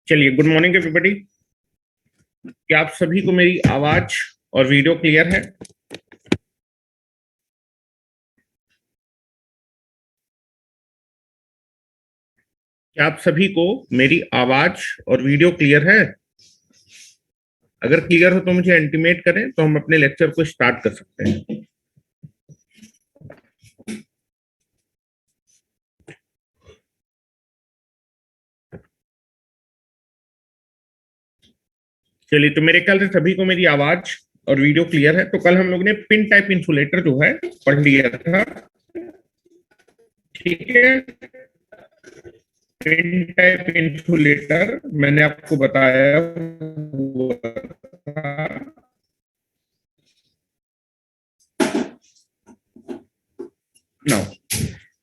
चलिए, good morning everybody. क्या आप सभी को मेरी आवाज और वीडियो क्लियर है? क्या आप सभी को मेरी आवाज और वीडियो क्लियर है? अगर क्लियर हो तो मुझे इंटीमेट करें तो हम अपने लेक्चर को स्टार्ट कर सकते हैं। चलिए, तो मेरे ख्याल से सभी को मेरी आवाज और वीडियो क्लियर है। तो कल हम लोग ने पिन टाइप इंसुलेटर जो है पढ़ लिया था, ठीक है। पिन टाइप इंसुलेटर मैंने आपको बताया हुआ था। Now,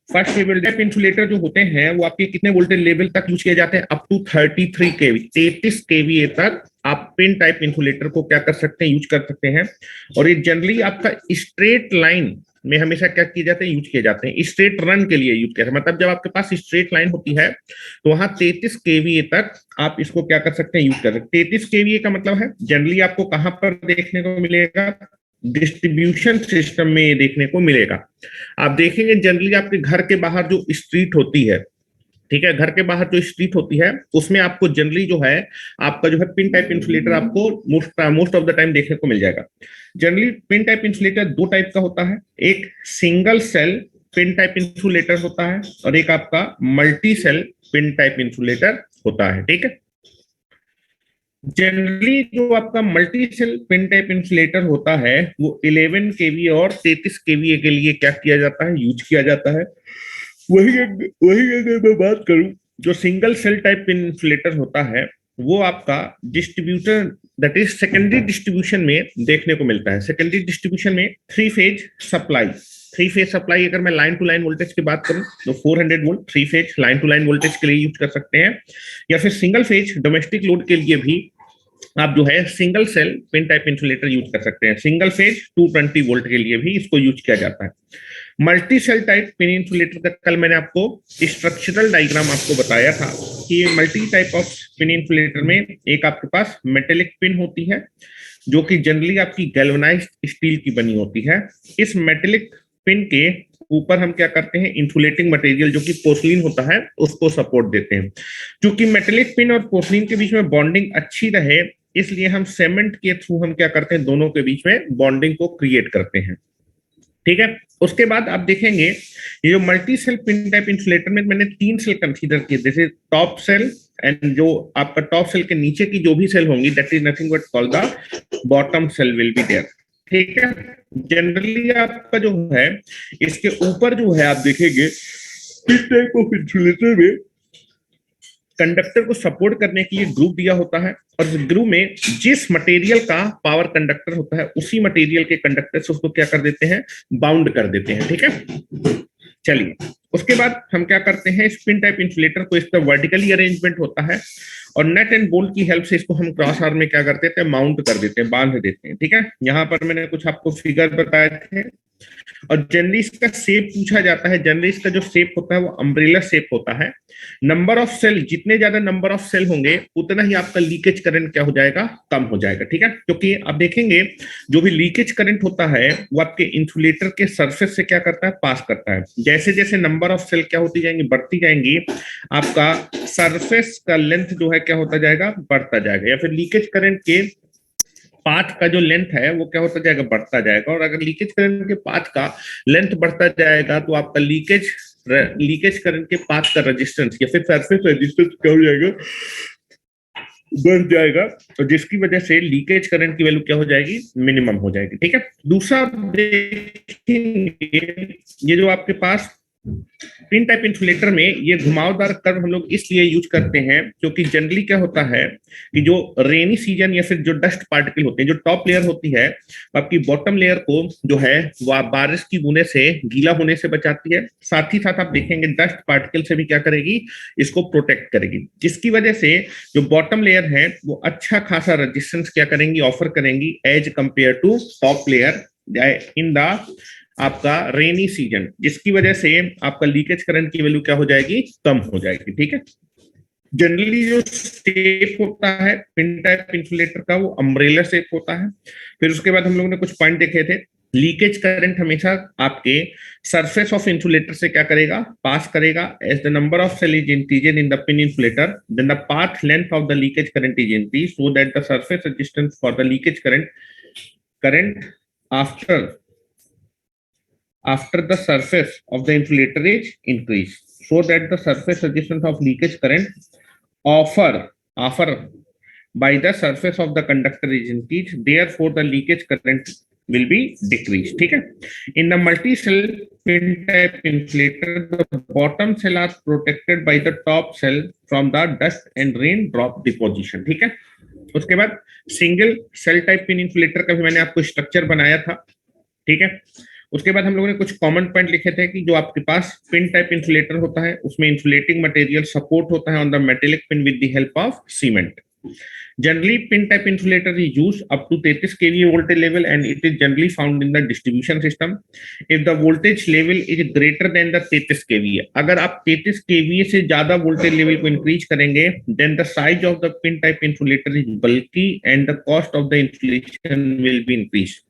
first level tap insulator जो होते हैं वो आपके कितने वोल्टेज लेवल तक यूज किए जाते हैं? अप टू 33 केवी, 33 केवीए तक आप पिन टाइप इंसुलेटर को क्या कर सकते हैं, यूज कर सकते हैं। और ये जनरली आपका स्ट्रेट लाइन में हमेशा क्या किए जाते हैं, यूज किए जाते हैं। स्ट्रेट रन के लिए यूज किया जाता है, मतलब जब आपके पास स्ट्रेट लाइन होती है तो वहां 33 केवीए तक आप इसको क्या कर सकते हैं, यूज कर सकते हैं। 33 केवीए का मतलब है जनरली आपको कहां पर देखने को मिलेगा? डिस्ट्रीब्यूशन सिस्टम में ये देखने को मिलेगा। आप देखेंगे जनरली आपके घर के बाहर जो स्ट्रीट होती है, ठीक है, घर के बाहर जो स्ट्रीट होती है उसमें आपको जनरली जो है आपका जो है पिन टाइप इंसुलेटर आपको मोस्ट ऑफ द टाइम देखने को मिल जाएगा। जनरली पिन टाइप इंसुलेटर दो टाइप का होता है। एक single shell pin type insulator होता है और एक आपका multi shell pin type insulator होता है, ठीक है। जनरली जो आपका multi shell pin type insulator होता है वो 11 केवी और 33 केवीए के लिए क्या किया जाता है, यूज किया जाता है। वही अगर मैं बात करूं, जो सिंगल सेल टाइप इंसुलेटर होता है वो आपका distributor, that is secondary distribution में देखने को मिलता है। सेकेंडरी डिस्ट्रीब्यूशन में थ्री फेज सप्लाई अगर मैं लाइन टू लाइन वोल्टेज की बात करूं तो 400 volt three phase line to line voltage के लिए यूज कर सकते हैं, या फिर सिंगल फेज डोमेस्टिक लोड के लिए भी आप जो है single shell pin type insulator use कर सकते हैं। सिंगल फेज 220 वोल्ट के लिए भी इसको यूज किया जाता है। Multi shell type pin insulator का कल मैंने आपको स्ट्रक्चरल डायग्राम आपको बताया था कि multi type of pin insulator में एक आपके पास मेटेलिक पिन होती है जो कि जनरली आपकी गैल्वेनाइज्ड स्टील की बनी होती है। इस मेटेलिक पिन के ऊपर हम क्या करते हैं, इंसुलेटिंग मटेरियल जो कि पोर्सलिन होता है उसको सपोर्ट देते हैं। क्योंकि मेटेलिक पिन और पोर्सलिन के बीच में बॉन्डिंग अच्छी रहे इसलिए हम सीमेंट के थ्रू हम क्या करते हैं, दोनों के बीच में बॉन्डिंग को क्रिएट करते हैं, ठीक है। उसके बाद आप देखेंगे ये जो multi shell pin type insulator में मैंने तीन सेल कंसीडर किए, जैसे टॉप सेल एंड जो आपका टॉप सेल के नीचे की जो भी सेल होंगी that is nothing but called the bottom shell will be there, ठीक है। जनरली आपका जो है इसके ऊपर जो है आप देखेंगे इस टाइप ऑफ इंसुलेटर में कंडक्टर को सपोर्ट करने के लिए ग्रुप दिया होता है और ग्रुप में जिस मटेरियल का पावर कंडक्टर होता है उसी मटेरियल के कंडक्टर से उसको क्या कर देते हैं, बाउंड कर देते हैं, ठीक है। चलिए, उसके बाद हम क्या करते हैं, स्पिन टाइप इंसुलेटर को इसका वर्टिकली अरेंजमेंट होता है और नेट एंड बोल्ट की हेल्प से इसको हम क्रॉस आर्म में क्या कर देते हैं, माउंट कर देते हैं, बांध देते हैं, ठीक है। यहाँ पर मैंने कुछ आपको फिगर बताए थे और जनरली इसका शेप पूछा जाता है। जनरली इसका जो शेप होता है वो अम्ब्रेला शेप होता है। नंबर ऑफ सेल, जितने ज्यादा नंबर ऑफ सेल होंगे उतना ही आपका लीकेज करंट क्या हो जाएगा, कम हो जाएगा, ठीक है। क्योंकि आप देखेंगे जो भी लीकेज करंट होता है वो आपके इंसुलेटर के सरफेस से क्या करता है, पास करता है। जैसे जैसे नंबर ऑफ सेल क्या होती जाएंगी, बढ़ती जाएंगी, आपका सरफेस का लेंथ जो है क्या होता जाएगा, बढ़ता जाएगा, या फिर लीकेज करंट के पाथ का जो लेंथ है वो क्या होता जाएगा, बढ़ता जाएगा। और अगर लीकेज करंट के पाथ का लेंथ बढ़ता जाएगा तो आपका लीकेज करंट के पाथ का रेजिस्टेंस या फिर सरफेस रेजिस्टेंस क्या हो जाएगा, बढ़ जाएगा, तो जिसकी वजह से लीकेज करंट की वैल्यू क्या हो जाएगी, मिनिमम हो जाएगी, ठीक है। दूसरा देखेंगे ये जो आपके पास पिन टाइप इंसुलेटर में ये घुमावदार कर्व हम लोग इसलिए यूज करते हैं क्योंकि जनरली क्या होता है कि जो रेनी सीजन या फिर जो डस्ट पार्टिकल होते हैं, जो टॉप लेयर होती है आपकी बॉटम लेयर को जो है वह बारिश की बूंदे से गीला होने से बचाती है। साथ ही साथ आप देखेंगे डस्ट पार्टिकल से भी क्या करेगी, इसको प्रोटेक्ट करेगी, जिसकी वजह से जो बॉटम लेयर है वो अच्छा खासा रेजिस्टेंस क्या करेंगी, ऑफर करेंगी as compare to top layer in the आपका रेनी सीजन, जिसकी वजह से आपका लीकेज करंट की वैल्यू क्या हो जाएगी, कम हो जाएगी। ठीक है, जनरली जो शेप होता है पिन टाइप इंसुलेटर का वो अम्ब्रेला शेप होता है। फिर उसके बाद हम लोगों ने कुछ पॉइंट देखे थे। लीकेज करंट हमेशा आपके सरफेस ऑफ इंसुलेटर से क्या करेगा, पास करेगा। As the number of cell is increased in the pin insulator, then the path length of the leakage current is increase, so that the surface resistance for the leakage current after the surface of the insulator is increased, so that the surface resistance of leakage current offer by the surface of the conductor is increased, therefore the leakage current will be decreased. ठीक है, in the multi cell pin type insulator the bottom cell are protected by the top cell from the dust and rain drop deposition. ठीक है, उसके बाद single shell type pin insulator का भी मैंने आपको स्ट्रक्चर बनाया था। ठीक है, उसके बाद हम लोगों ने कुछ कॉमन पॉइंट लिखे थे कि जो आपके पास पिन टाइप इंसुलेटर होता है उसमें इंसुलेटिंग मटेरियल सपोर्ट होता है on the metallic pin with the help of cement. Generally, pin type insulator is used up to 33 kVA voltage level and it is generally found in the distribution system. If the voltage level is greater than the 33 kVA, अगर आप 33 kVA से ज्यादा voltage level को increase करेंगे, then the size of the pin type insulator is bulky and the cost of the installation will be increased.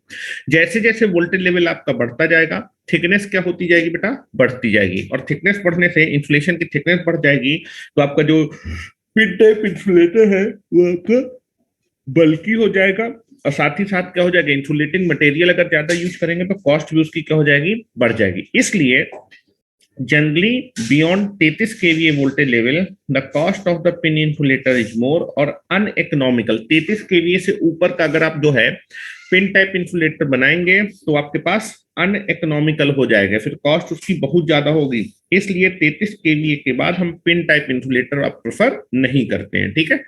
जैसे जैसे voltage level आपका बढ़ता जाएगा, थिकनेस क्या होती जाएगी बेटा, बढ़ती जाएगी, और थिकनेस बढ़ने से इंसुलेशन की थिकनेस बढ़ जाएगी, तो आपका जो पिन टाइप इंसुलेटर है वो आपका बल्कि हो जाएगा, और साथ ही साथ क्या हो जाएगा, इंसुलेटिंग मटेरियल अगर ज्यादा यूज करेंगे तो कॉस्ट भी उसकी क्या हो जाएगी, बढ़ जाएगी। इसलिए generally beyond 33 kVA voltage level the cost of the pin insulator is more और अनइकोनॉमिकल। 33 kVA से ऊपर का अगर आप जो है पिन टाइप इंसुलेटर बनाएंगे तो आपके पास अनइकोनॉमिकल हो जाएगा, फिर कॉस्ट उसकी बहुत ज्यादा होगी। इसलिए 33 kVA के बाद हम पिन टाइप इंसुलेटर आप प्रेफर नहीं करते हैं। ठीक है,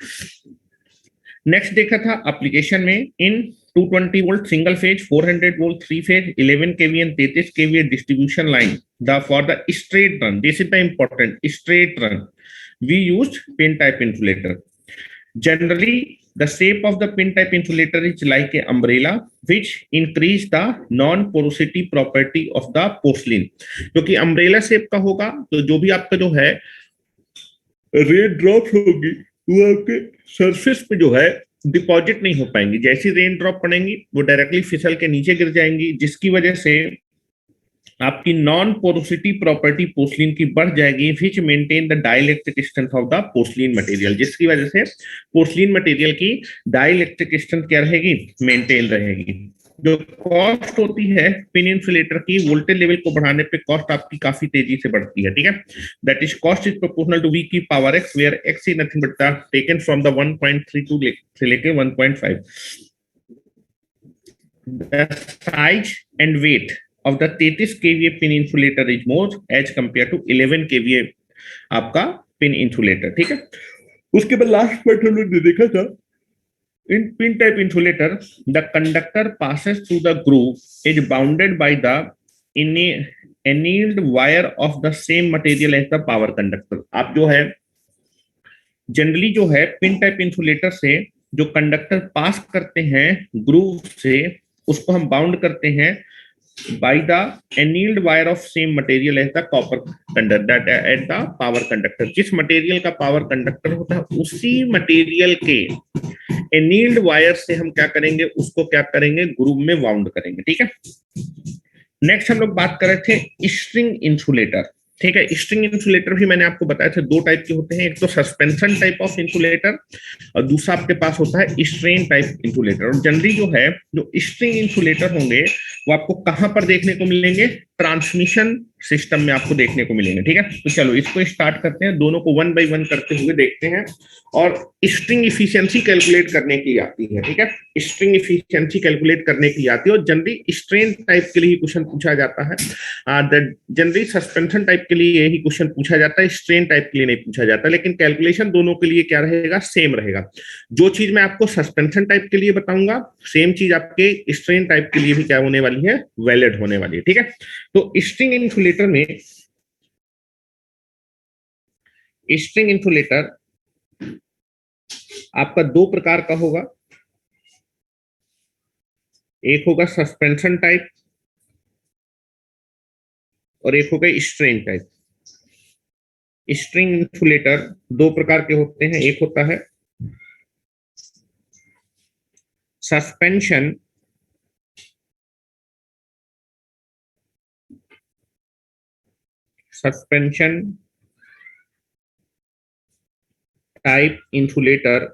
नेक्स्ट देखा था एप्लीकेशन में इन 220 volt single phase, 400 volt three phase, 11 kVA and 33 kVA distribution line the for the straight run, this is the important straight run we used pin type insulator. Generally, the shape of the pin type insulator is like a umbrella, which increase the non-porosity property of the porcelain. क्योंकि umbrella shape का होगा तो जो भी आपका जो है rain drop होगी वो आपके सरफेस पे जो है डिपॉजिट नहीं हो पाएंगी। जैसी रेन ड्रॉप पड़ेंगी वो डायरेक्टली फिसल के नीचे गिर जाएंगी, जिसकी वजह से आपकी नॉन पोरोसिटी प्रॉपर्टी पोर्सलिन की बढ़ जाएगी, which maintain the dielectric strength of the porcelain material, जिसकी वजह से पोर्सलिन मटेरियल की डाइलेक्ट्रिक स्ट्रेंथ क्या रहेगी, मेंटेन रहेगी। जो कॉस्ट होती है पिन इंसुलेटर की, वोल्टेज लेवल को बढ़ाने पे कॉस्ट आपकी काफी तेजी से बढ़ती है। ठीक है, that is cost is proportional to V की power x, where x is nothing but taken from the 1.32 से लेके 1.5। The size and weight of the 33 kVA pin insulator is more as compared to 11 kVA आपका pin insulator. ठीक है, उसके बाद last point हम लोग ने देखा था in pin type insulator the conductor passes through the groove is bounded by the annealed wire of the same material as the power conductor। आप जो है जनरली जो है पिन टाइप इंसुलेटर से जो कंडक्टर पास करते हैं ग्रूव से, उसको हम बाउंड करते हैं by the annealed wire of same material as the copper conductor that at the power conductor। जिस मटेरियल का पावर कंडक्टर होता है उसी मटेरियल के annealed वायर से हम क्या करेंगे, उसको क्या करेंगे, ग्रुप में बाउंड करेंगे। ठीक है, नेक्स्ट हम लोग बात कर रहे थे स्ट्रिंग इंसुलेटर। ठीक है, स्ट्रिंग इंसुलेटर भी मैंने आपको बताया था दो टाइप के होते हैं, एक तो सस्पेंशन टाइप ऑफ इंसुलेटर और दूसरा आपके पास होता है स्ट्रेन टाइप इंसुलेटर। और जनरली जो है जो स्ट्रिंग इंसुलेटर होंगे वो आपको कहां पर देखने को मिलेंगे, ट्रांसमिशन सिस्टम में आपको देखने को मिलेंगे। ठीक है, तो चलो इसको स्टार्ट करते हैं, दोनों को वन बाय वन करते हुए देखते हैं। और स्ट्रिंग इफिशियंसी कैलकुलेट करने के लिए आती है। ठीक है, स्ट्रिंग इफिशियंसी कैलकुलेट करने के लिए आती है और जनरली स्ट्रेन टाइप के लिए क्वेश्चन पूछा जाता है। जनरली सस्पेंशन टाइप के लिए यही क्वेश्चन पूछा जाता है, स्ट्रेन टाइप के लिए नहीं पूछा जाता, लेकिन कैलकुलेशन दोनों के लिए क्या रहेगा, सेम रहेगा। जो चीज मैं आपको सस्पेंशन टाइप के लिए बताऊंगा सेम चीज आपके स्ट्रेन टाइप के लिए भी क्या होने वाली है, वैलिड होने वाली है। ठीक है, तो स्ट्रिंग इंसुलेटर में स्ट्रिंग इंसुलेटर आपका दो प्रकार का होगा, एक होगा सस्पेंशन टाइप और एक हो गई स्ट्रेन टाइप। स्ट्रिंग इंसुलेटर दो प्रकार के होते हैं, एक होता है सस्पेंशन सस्पेंशन टाइप इंसुलेटर,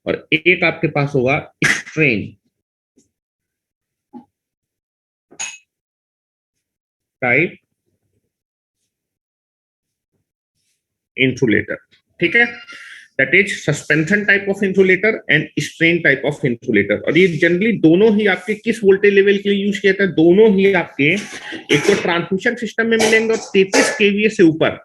और एक आपके पास होगा स्ट्रेन टाइप इंसुलेटर। ठीक है, that is suspension type of insulator and strain type of insulator. और ये जनरली दोनों ही आपके किस वोल्टेज लेवल के लिए यूज किया जाता है? दोनों ही आपके एक तो ट्रांसमिशन सिस्टम में मिलेंगे और 33 केवीए से ऊपर।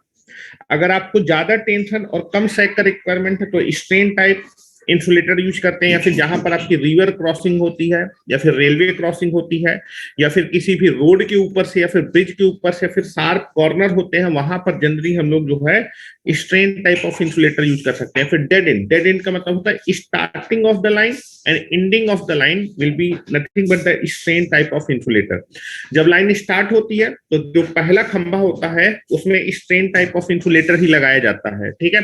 अगर आपको ज्यादा टेंशन और कम सैक का रिक्वायरमेंट है तो स्ट्रेन टाइप इंसुलेटर यूज करते हैं, या फिर जहां पर आपकी रिवर क्रॉसिंग होती है या फिर रेलवे क्रॉसिंग होती है या फिर किसी भी रोड के ऊपर से या फिर ब्रिज के ऊपर से फिर शार्प कॉर्नर होते हैं, वहां पर जनरली हम लोग जो है strain type of insulator use कर सकते हैं। फिर डेड एंड का मतलब होता है starting of the line and ending of the line will be nothing but the strain type of insulator. जब लाइन स्टार्ट होती है तो जो पहला खंभा होता है उसमें स्ट्रेन टाइप ऑफ इंसुलेटर ही लगाया जाता है। ठीक है,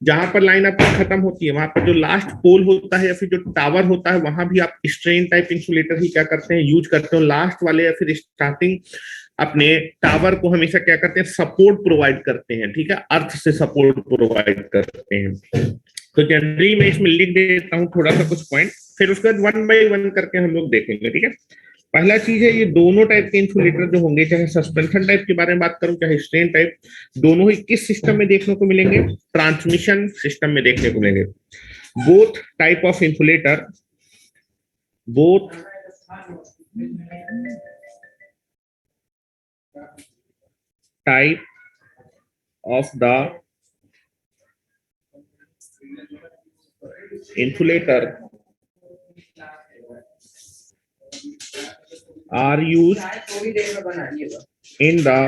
जहां पर लाइन आपकी खत्म होती है वहां पर जो लास्ट पोल होता है या फिर जो टावर होता है वहां भी आप स्ट्रेन टाइप इंसुलेटर ही क्या करते हैं, यूज करते हो। लास्ट वाले या फिर स्टार्टिंग अपने टावर को हमेशा क्या करते हैं, सपोर्ट प्रोवाइड करते हैं। ठीक है, अर्थ से सपोर्ट प्रोवाइड करते हैं। तो जनरली मैं इसमें लिख देता हूँ थोड़ा सा कुछ पॉइंट, फिर उसके बाद वन बाई वन करके हम लोग देखेंगे। ठीक है, पहला चीज है ये दोनों टाइप के इंसुलेटर जो होंगे, चाहे सस्पेंशन टाइप के बारे में बात करूं चाहे स्ट्रेन टाइप, दोनों ही किस सिस्टम में देखने को मिलेंगे? ट्रांसमिशन सिस्टम में देखने को मिलेंगे। Both type of insulator, both type of the insulator are used in the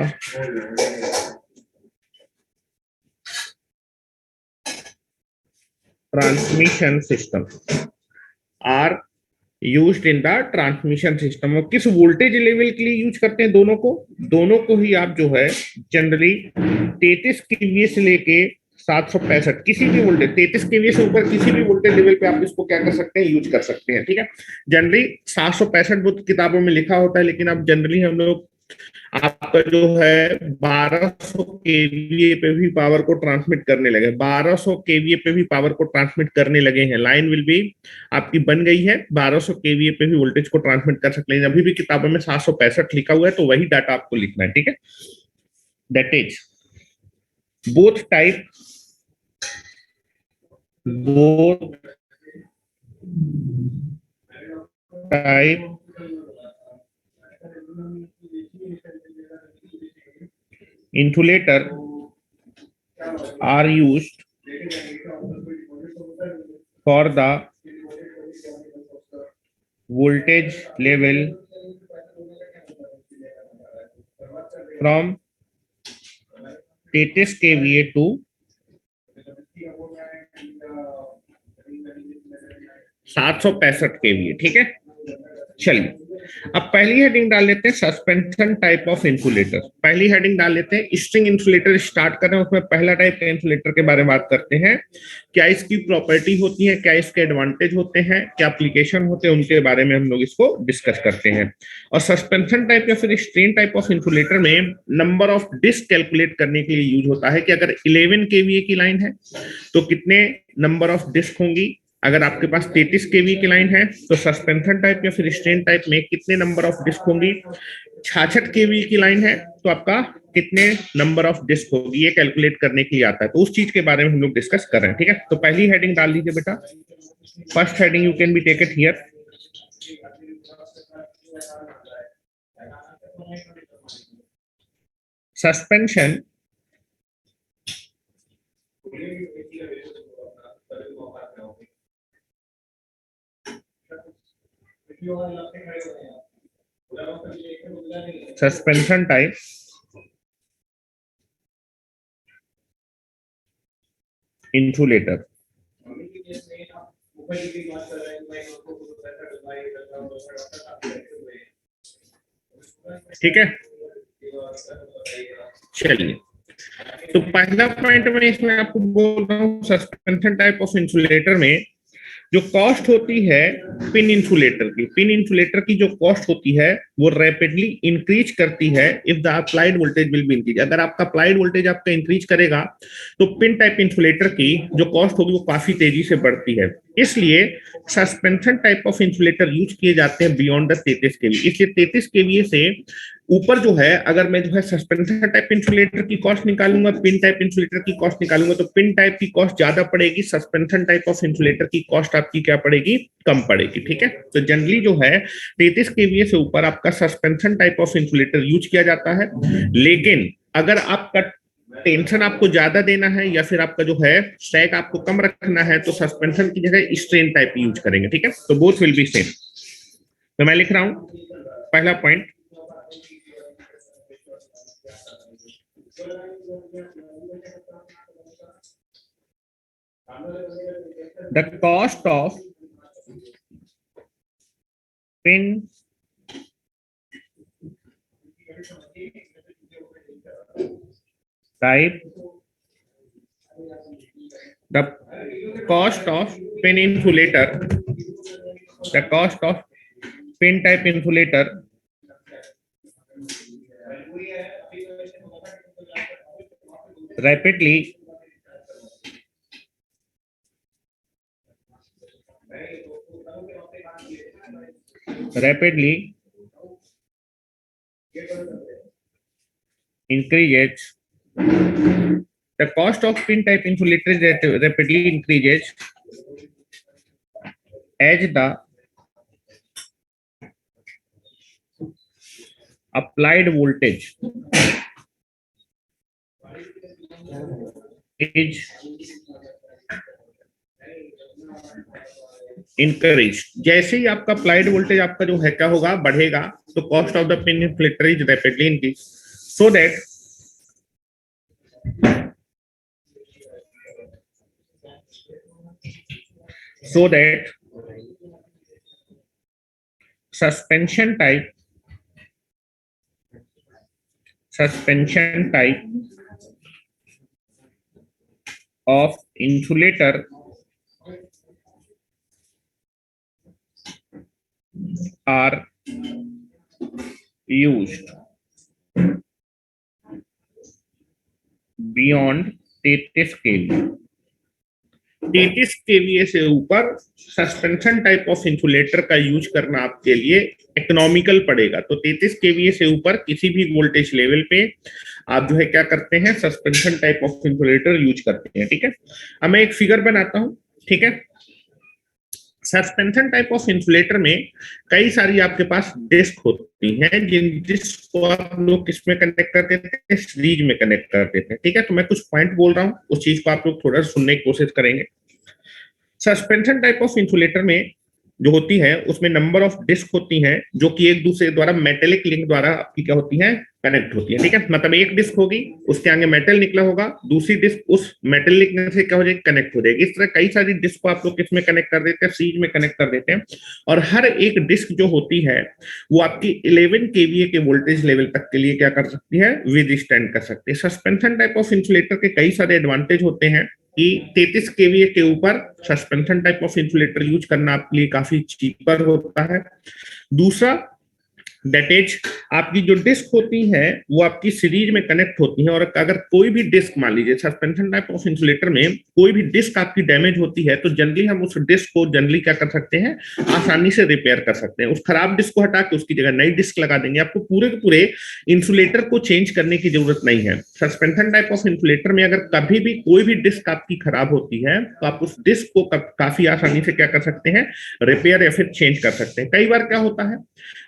transmission system, are used in the transmission system. और किस वोल्टेज लेवल के लिए यूज करते हैं दोनों को ही आप जो है जनरली 33 केवीए से लेके 765 किसी भी वोल्टेज, 33 केवीए से ऊपर किसी भी वोल्टेज लेवल पे आप इसको क्या कर सकते हैं, यूज कर सकते हैं। ठीक है, जनरली 765 वो किताबों में लिखा होता है, लेकिन अब जनरली हम लोग आपका जो है 1200 केवीए पे भी पावर को ट्रांसमिट करने लगे, 1200 केवीए पे भी पावर को ट्रांसमिट करने लगे हैं। लाइन विल बी आपकी बन गई है 1200 केवीए पे भी वोल्टेज को ट्रांसमिट कर सकते हैं। अभी भी किताबों में 765 लिखा हुआ है, तो वही डाटा आपको लिखना है। ठीक है, that is both type both type insulator are used for the voltage level from 33 kVA to 765 kVA। ठीक है, चलिए अब पहली हेडिंग डाल लेते हैं सस्पेंशन टाइप ऑफ इंसुलेटर। पहली हेडिंग डाल लेते हैं स्ट्रिंग इंसुलेटर स्टार्ट कर रहे हैं, उसमें पहला टाइप का इंसुलेटर के बारे में बात करते हैं। क्या इसकी प्रॉपर्टी होती है, क्या इसके एडवांटेज होते हैं, क्या एप्लीकेशन होते हैं, उनके बारे में हम लोग इसको डिस्कस करते हैं। और सस्पेंशन टाइप या फिर स्ट्रेन टाइप ऑफ इंसुलेटर में नंबर ऑफ डिस्क कैलकुलेट करने के लिए यूज होता है कि अगर 11 केवीए की लाइन है तो कितने नंबर ऑफ डिस्क होंगी, अगर आपके पास 33 केवी की लाइन है तो सस्पेंशन टाइप या फिर स्ट्रेन टाइप में कितने नंबर ऑफ डिस्क होंगी, 66 केवी की लाइन है तो आपका कितने नंबर ऑफ डिस्क होगी, ये कैलकुलेट करने के लिए आता है। तो उस चीज के बारे में हम लोग डिस्कस कर रहे हैं। ठीक है, तो पहली हेडिंग डाल लीजिए बेटा, first heading you can be take it here. Suspension suspension type insulator. ठीक है, चलिए, तो पहला पॉइंट मैं इसमें आपको बोल रहा हूँ, सस्पेंशन टाइप ऑफ इंसुलेटर में जो कॉस्ट होती है पिन इंसुलेटर की जो कॉस्ट होती है वो रैपिडली इंक्रीज करती है if the applied voltage will be increase. अगर आपका अप्लाइड वोल्टेज आपका इंक्रीज करेगा तो पिन टाइप इंसुलेटर की जो कॉस्ट होगी वो काफी तेजी से बढ़ती है। इसलिए suspension type of insulator use किए जाते हैं बियॉन्ड द 33 केवी। इसलिए 33 केवीए से ऊपर जो है, अगर मैं जो है सस्पेंशन टाइप इंसुलेटर की कॉस्ट निकालूंगा, पिन टाइप इंसुलेटर की कॉस्ट निकालूंगा, तो पिन टाइप की कॉस्ट ज्यादा पड़ेगी, सस्पेंशन टाइप ऑफ इंसुलेटर की कॉस्ट आपकी क्या पड़ेगी, कम पड़ेगी। ठीक है, तो जनरली जो है 33 केवीए से ऊपर आपका suspension type of insulator use किया जाता है। लेकिन अगर आपका टेंशन आपको ज्यादा देना है या फिर आपका जो है स्टैक आपको कम रखना है तो सस्पेंशन की जगह स्ट्रेन टाइप यूज करेंगे। ठीक है, तो बोथ विल बी सेम। तो मैं लिख रहा हूं पहला point, the cost of pin type, the cost of pin insulator, the cost of pin type insulator rapidly increases. The cost of pin type insulator rapidly increases as the applied voltage is encourage. जैसे ही आपका applied voltage आपका जो है क्या होगा, बढ़ेगा, तो cost of the pin insulator is rapidly increase so that suspension type of insulator are used beyond 33 kV। 33 KVA से ऊपर सस्पेंशन टाइप ऑफ इंसुलेटर का यूज करना आपके लिए इकोनॉमिकल पड़ेगा। तो 33 केवीए से ऊपर किसी भी वोल्टेज लेवल पे आप जो है क्या करते हैं, suspension type of insulator use करते हैं। ठीक है, अब मैं एक फिगर बनाता हूं। ठीक है, सस्पेंशन टाइप ऑफ इंसुलेटर में कई सारी आपके पास डिस्क होती हैं, जिन डिस्क को आप लोग किसमें कनेक्ट कर देते हैं, सीरीज में कनेक्ट कर देते हैं। ठीक है, तो मैं कुछ पॉइंट बोल रहा हूं, उस चीज को आप लोग थोड़ा सुनने की कोशिश करेंगे। सस्पेंशन टाइप ऑफ इंसुलेटर में जो होती है उसमें नंबर ऑफ डिस्क होती हैं जो कि एक दूसरे द्वारा मेटेलिक लिंक द्वारा आपकी क्या होती है, कनेक्ट होती है। ठीक है, मतलब एक डिस्क होगी, उसके आगे मेटल निकला होगा, दूसरी डिस्क उस मेटल लिंक से क्या हो जाएगी, कनेक्ट हो जाएगी। इस तरह कई सारी डिस्क को आप लोग किसमें कनेक्ट कर देते हैं, सीरीज में कनेक्ट कर देते हैं। और हर एक डिस्क जो होती है वो आपकी 11 केवीए के वोल्टेज लेवल तक के लिए क्या कर सकती है, विद स्टैंड कर सकती है। सस्पेंशन टाइप ऑफ इंसुलेटर के कई सारे एडवांटेज होते हैं कि 33 केवीए के ऊपर suspension type of insulator use करना आपके लिए काफी चीपर होता है। दूसरा, दैट इज आपकी जो डिस्क होती है वो आपकी सीरीज में कनेक्ट होती है, और अगर कोई भी डिस्क, मान लीजिए सस्पेंशन टाइप ऑफ इंसुलेटर में कोई भी डिस्क आपकी डैमेज होती है, तो जनरली हम उस डिस्क को जनरली क्या कर सकते हैं, आसानी से रिपेयर कर सकते हैं। उस खराब डिस्क को हटा के उसकी जगह नई डिस्क लगा देंगे, आपको पूरे के पूरे इंसुलेटर को चेंज करने की जरूरत नहीं है। सस्पेंशन टाइप ऑफ इंसुलेटर में अगर कभी भी कोई भी डिस्क आपकी खराब होती है तो आप उस डिस्क को काफी आसानी से क्या कर सकते हैं, रिपेयर या फिर चेंज कर सकते हैं। कई बार क्या होता है,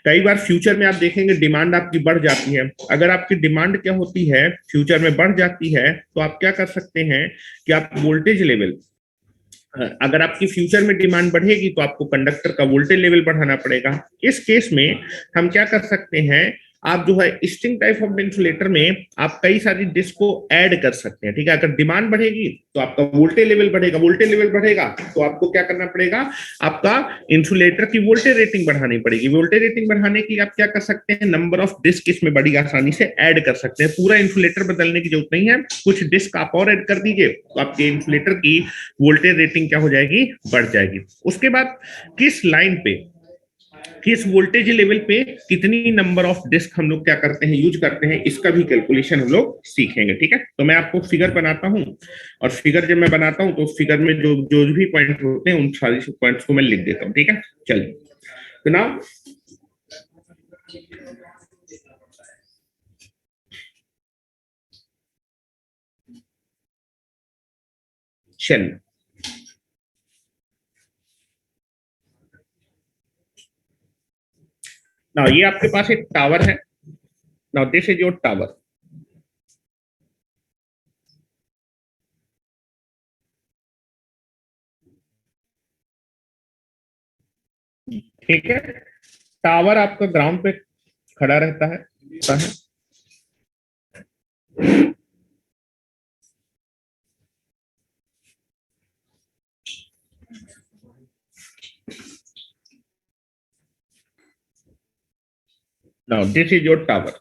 कई बार फ्यूचर में आप देखेंगे डिमांड आपकी बढ़ जाती है। अगर आपकी डिमांड क्या होती है, फ्यूचर में बढ़ जाती है, तो आप क्या कर सकते हैं कि आप वोल्टेज लेवल, अगर आपकी फ्यूचर में डिमांड बढ़ेगी तो आपको कंडक्टर का वोल्टेज लेवल बढ़ाना पड़ेगा। इस केस में हम क्या कर सकते हैं, आप जो है स्ट्रिंग टाइप ऑफ इंसुलेटर में आप कई सारी डिस्क को ऐड कर सकते हैं, ठीक है। अगर डिमांड बढ़ेगी तो आपका वोल्टेज लेवल बढ़ेगा, वोल्टेज लेवल बढ़ेगा तो आपको क्या करना पड़ेगा, आपका इंसुलेटर की वोल्टेज रेटिंग बढ़ानी पड़ेगी। वोल्टेज रेटिंग बढ़ाने के लिए आप क्या कर सकते हैं, नंबर ऑफ डिस्क इसमें बड़ी आसानी से ऐड कर सकते हैं। पूरा इंसुलेटर बदलने की जरूरत नहीं है, कुछ डिस्क आप और ऐड कर दीजिए तो आपके इंसुलेटर की वोल्टेज रेटिंग क्या हो जाएगी, बढ़ जाएगी। उसके बाद किस लाइन पे, किस वोल्टेज लेवल पे कितनी नंबर ऑफ डिस्क हम लोग क्या करते हैं, यूज करते हैं, इसका भी कैलकुलेशन हम लोग सीखेंगे, ठीक है। तो मैं आपको फिगर बनाता हूं, और फिगर जब मैं बनाता हूं तो फिगर में जो जो भी पॉइंट होते हैं उन सारी पॉइंट्स को मैं लिख देता हूं, ठीक है। चलिए, तो ना चलिए, ना ये आपके पास एक टावर है। Now this is your tower, ठीक है। टावर आपका ग्राउंड पे खड़ा रहता है। Now this is your tower.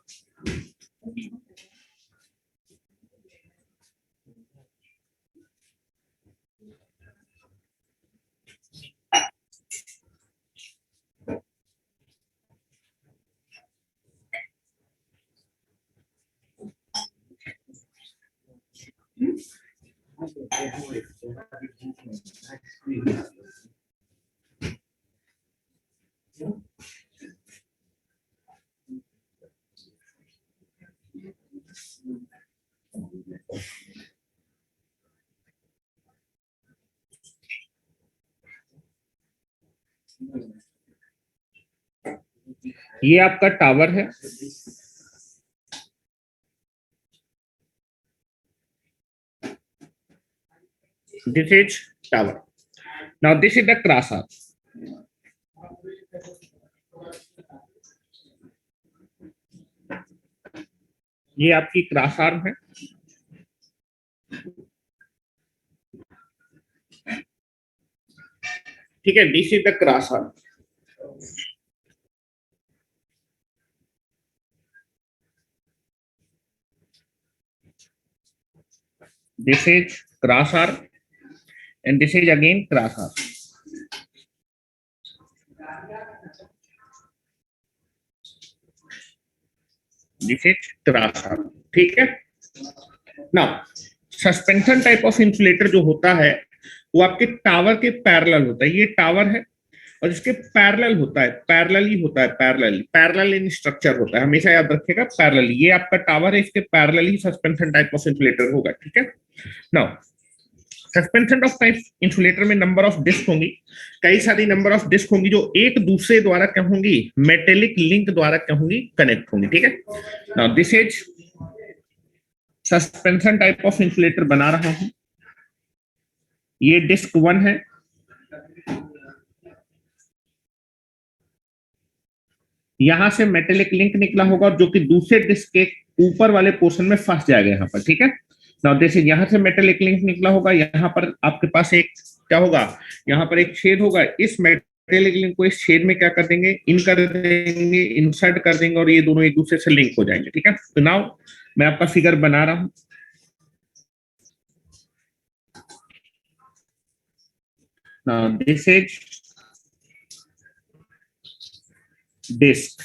ये आपका टावर है। This is tower. Now this is the cross arm. ये आपकी क्रॉस आर्म है, ठीक है। This is the cross arm. This is cross arm and this is again cross arm. This is cross arm, ठीक है। Now suspension type of insulator जो होता है वो आपके टावर के पैरेलल होता है। ये टावर है और इसके पैरेलल होता है, पैरेलल ही होता है, पैरेलल पैरेलल इन स्ट्रक्चर होता है, हमेशा याद रखिएगा पैरेलल। ये आपका टावर है, इसके parallel he suspension type of insulator होगा, ठीक है। Now suspension of type insulator में नंबर ऑफ डिस्क होंगी, कई सारी नंबर ऑफ डिस्क होंगी जो एक दूसरे द्वारा क्या होंगी, मेटेलिक लिंक द्वारा क्या होंगी, कनेक्ट होंगी, ठीक है। Now this is suspension type of insulator बना रहा हूं। ये डिस्क 1 है, यहां से मेटेलिक लिंक निकला होगा जो कि दूसरे डिस्क के ऊपर वाले पोर्शन में फंस जाएगा यहाँ पर, ठीक है। नाउ दिस इज, यहां से मेटेलिक लिंक निकला होगा, यहाँ पर आपके पास एक क्या होगा, यहाँ पर एक छेद होगा। इस मेटेलिक लिंक को इस छेद में क्या कर देंगे, इन कर देंगे, इंसर्ट कर देंगे और ये दोनों एक दूसरे से लिंक हो जाएंगे, ठीक है। तो नाउ मैं आपका फिगर बना रहा हूं। नाउ दिस इज डिस्क,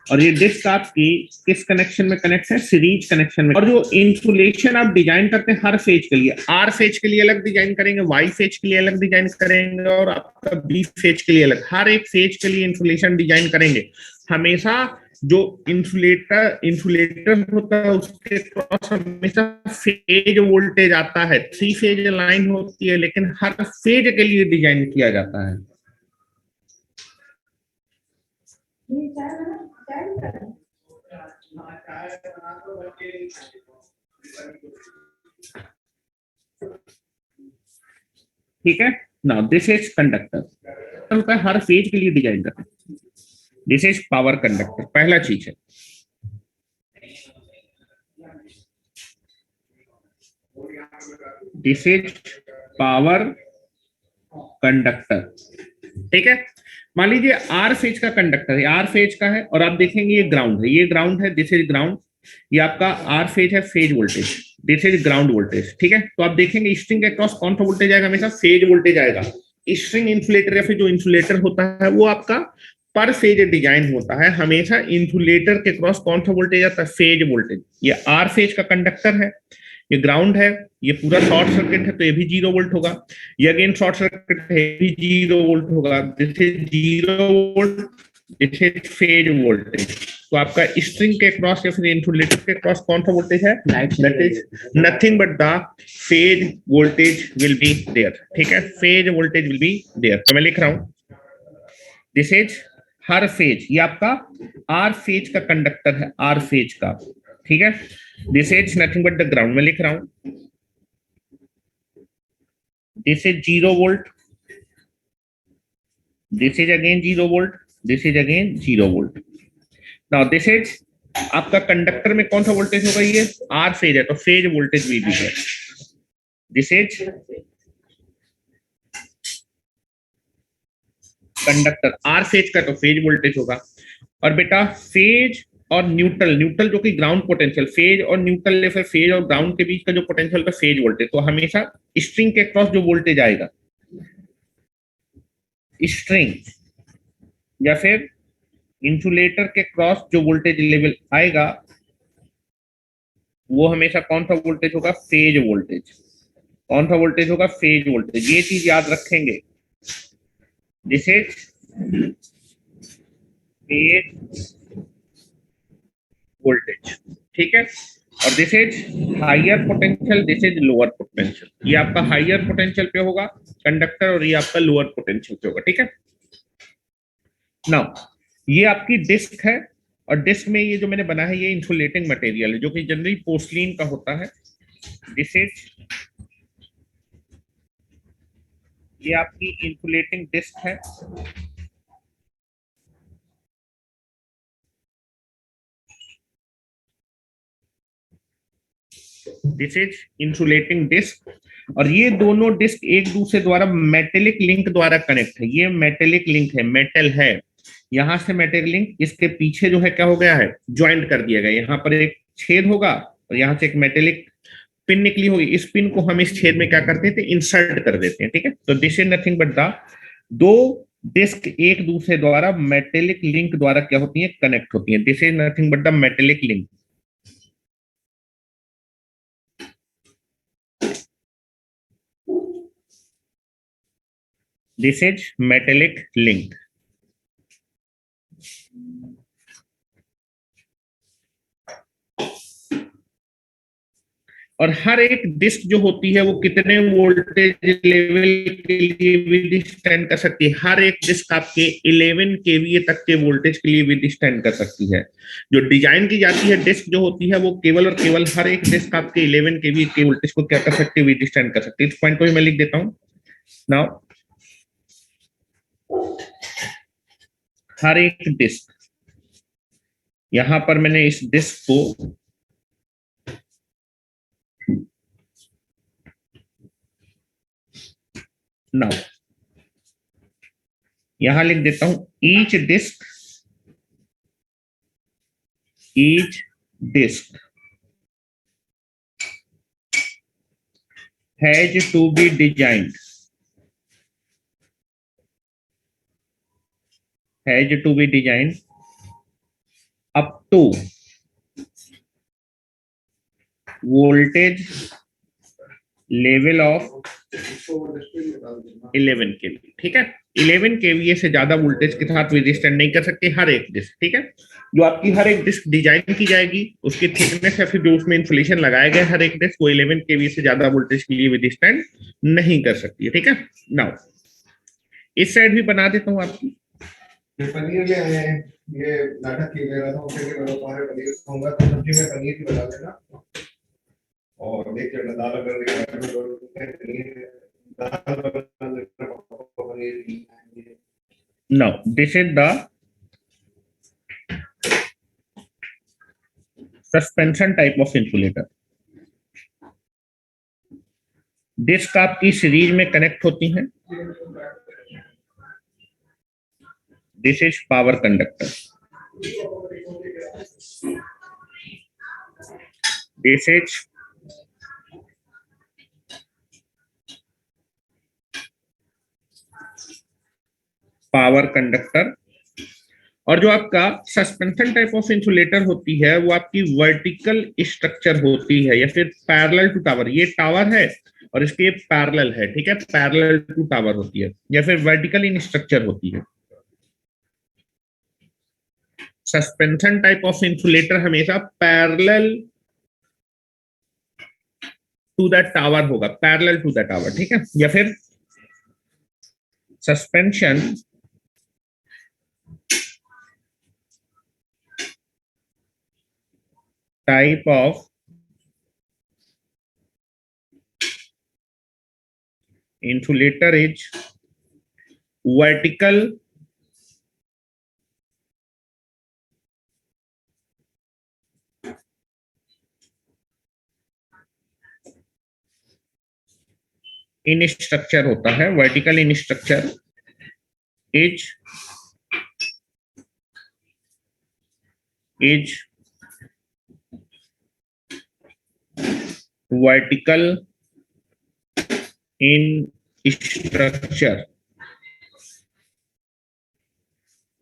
और ये डिस्क आपकी किस कनेक्शन में कनेक्ट है, सीरीज कनेक्शन में। और जो इंसुलेशन आप डिजाइन करते हैं हर फेज के लिए, आर फेज के लिए अलग डिजाइन करेंगे, वाई फेज के लिए अलग डिजाइन करेंगे, और आपका बी फेज के लिए अलग, हर एक फेज के लिए इंसुलेशन डिजाइन करेंगे। हमेशा जो इंसुलेटर इंसुलेटर होता है उसके क्रॉस हमेशा फेज वोल्टेज आता है, 3 फेज लाइन होती है, लेकिन हर फेज के लिए डिजाइन किया जाता है। ठीक है। नाउ दिस इज कंडक्टर, होता है हर फेज के लिए डिजाइन करते हैं। दिस इज पावर कंडक्टर, पहला चीज है। दिस इज पावर कंडक्टर, ठीक है। मान लीजिए आर फेज का कंडक्टर है, आर फेज का है, और आप देखेंगे ये ग्राउंड है, ये ग्राउंड है, दिस इज ग्राउंड, ये आपका आर फेज है, phase voltage, this is ground voltage, ठीक है। तो आप देखेंगे स्ट्रिंग के क्रॉस कौन सा वोल्टेज आएगा, हमेशा फेज वोल्टेज आएगा। स्ट्रिंग इंसुलेटर या फिर जो इंसुलेटर होता है वो आपका पर फेज डिजाइन होता है, हमेशा इंसुलेटर के क्रॉस कौन सा वोल्टेज आता है, फेज वोल्टेज। ये आर फेज का कंडक्टर है, ये ग्राउंड है, ये पूरा शॉर्ट सर्किट है तो ये भी 0 वोल्ट होगा, ये अगेन शॉर्ट सर्किट है, ये भी 0 वोल्ट होगा, this is 0 volt, this is phase voltage. तो आपका स्ट्रिंग के क्रॉस या फिर इंसुलेटर के क्रॉस कौन सा वोल्टेज है, that is nothing but the phase voltage will be there, ठीक है, phase voltage will be there. तो मैं लिख रहा हूं दिस इज हर फेज, ये आपका आर फेज का कंडक्टर है, आर फेज का, ठीक है। This is nothing but the ground, में लिख रहा हूं this is 0 volt, this is again 0 volt, this is again 0 volt. Now this is आपका कंडक्टर में कौन सा वोल्टेज होगा, ये आर फेज है तो फेज वोल्टेज भी है, this is conductor R phase का तो फेज वोल्टेज होगा। और बेटा फेज और न्यूट्रल, न्यूट्रल जो कि ग्राउंड पोटेंशियल, फेज और न्यूट्रल या फिर फेज और ग्राउंड के बीच का जो पोटेंशियल का फेज वोल्टेज, तो हमेशा स्ट्रिंग के क्रॉस जो वोल्टेज आएगा, स्ट्रिंग या फिर इंसुलेटर के क्रॉस जो वोल्टेज लेवल आएगा वो हमेशा कौन सा वोल्टेज होगा, फेज वोल्टेज। कौन सा वोल्टेज होगा, फेज वोल्टेज, ये चीज याद रखेंगे, दिस इज फेज वोल्टेज, ठीक है। और this is higher potential, this is lower potential, ये आपका हायर पोटेंशियल पे होगा कंडक्टर और ये आपका लोअर पोटेंशियल पे होगा, ठीक है। नाउ ये आपकी डिस्क है, और डिस्क में ये जो मैंने बना है ये इंसुलेटिंग मटेरियल है जो कि जनरली पोर्सलिन का होता है, दिस इज ये आपकी इंसुलेटिंग डिस्क है, दिस इज इंसुलेटिंग डिस्क। और ये दोनों डिस्क एक दूसरे द्वारा मेटेलिक लिंक द्वारा कनेक्ट है, ये मेटेलिक लिंक है, मेटल है, यहां से मेटेलिक लिंक इसके पीछे जो है क्या हो गया है, ज्वाइंट कर दिया गया, यहाँ पर एक छेद होगा और यहाँ से एक मेटेलिक पिन निकली होगी, इस पिन को हम इस छेद में क्या करते थे, इंसर्ट कर देते हैं, ठीक है। तो this is nothing but the दो डिस्क एक दूसरे द्वारा मेटेलिक लिंक द्वारा क्या होती है, कनेक्ट होती है, this is nothing but the metallic link. This is metallic link. और हर एक डिस्क जो होती है वो कितने वोल्टेज लेवल के लिए विदस्टैंड कर सकती है, हर एक डिस्क आपके 11 केवीए तक के वोल्टेज के लिए विदस्टैंड कर सकती है। जो डिजाइन की जाती है डिस्क जो होती है वो केवल और केवल हर एक डिस्क आपके 11 केवीए के वोल्टेज को क्या कर सकती है, विदस्टैंड कर सकती है। इस पॉइंट को भी मैं लिख देता हूं नाउ, हर एक डिस्क, यहां पर मैंने इस डिस्क को नाउ यहां लिख देता हूं, each disc has to be designed, has to be designed up to voltage level of 11 केवी, ठीक है। 11 केवीए से ज्यादा वोल्टेज के साथ विदस्टैंड नहीं कर सकती हर एक डिस्क, ठीक है। जो आपकी हर एक डिस्क डिजाइन की जाएगी उसकी थिकनेस या फिर जो उसमें इंसुलेशन लगाया गया हर एक डिस्क वो 11 केवीए से ज्यादा वोल्टेज के लिए विदस्टैंड नहीं कर सकती है, ठीक है। नाउ इस साइड भी बना देता हूं आपकी, पनीर ले आए हैं, ये नाटक की गया था उसके लिए तुम्हारे पनीर खाऊंगा तो सब्जी में पनीर भी बना देना, और देख के दाल अगर now this is the suspension type of insulator. Disc आपकी सीरीज में कनेक्ट होती हैं। This is power conductor. This is power conductor. और जो आपका सस्पेंशन टाइप ऑफ इंसुलेटर होती है वो आपकी वर्टिकल स्ट्रक्चर होती है या फिर पैरेलल टू टावर। ये टावर है और इसके पैरेलल है, ठीक है, पैरेलल टू टावर होती है या फिर वर्टिकल इन स्ट्रक्चर होती है। सस्पेंशन टाइप ऑफ इंसुलेटर हमेशा पैरेलल टू द टावर होगा, पैरेलल टू द टावर, ठीक है। या फिर suspension type of insulator is vertical in structure होता है। vertical in structure is vertical in structure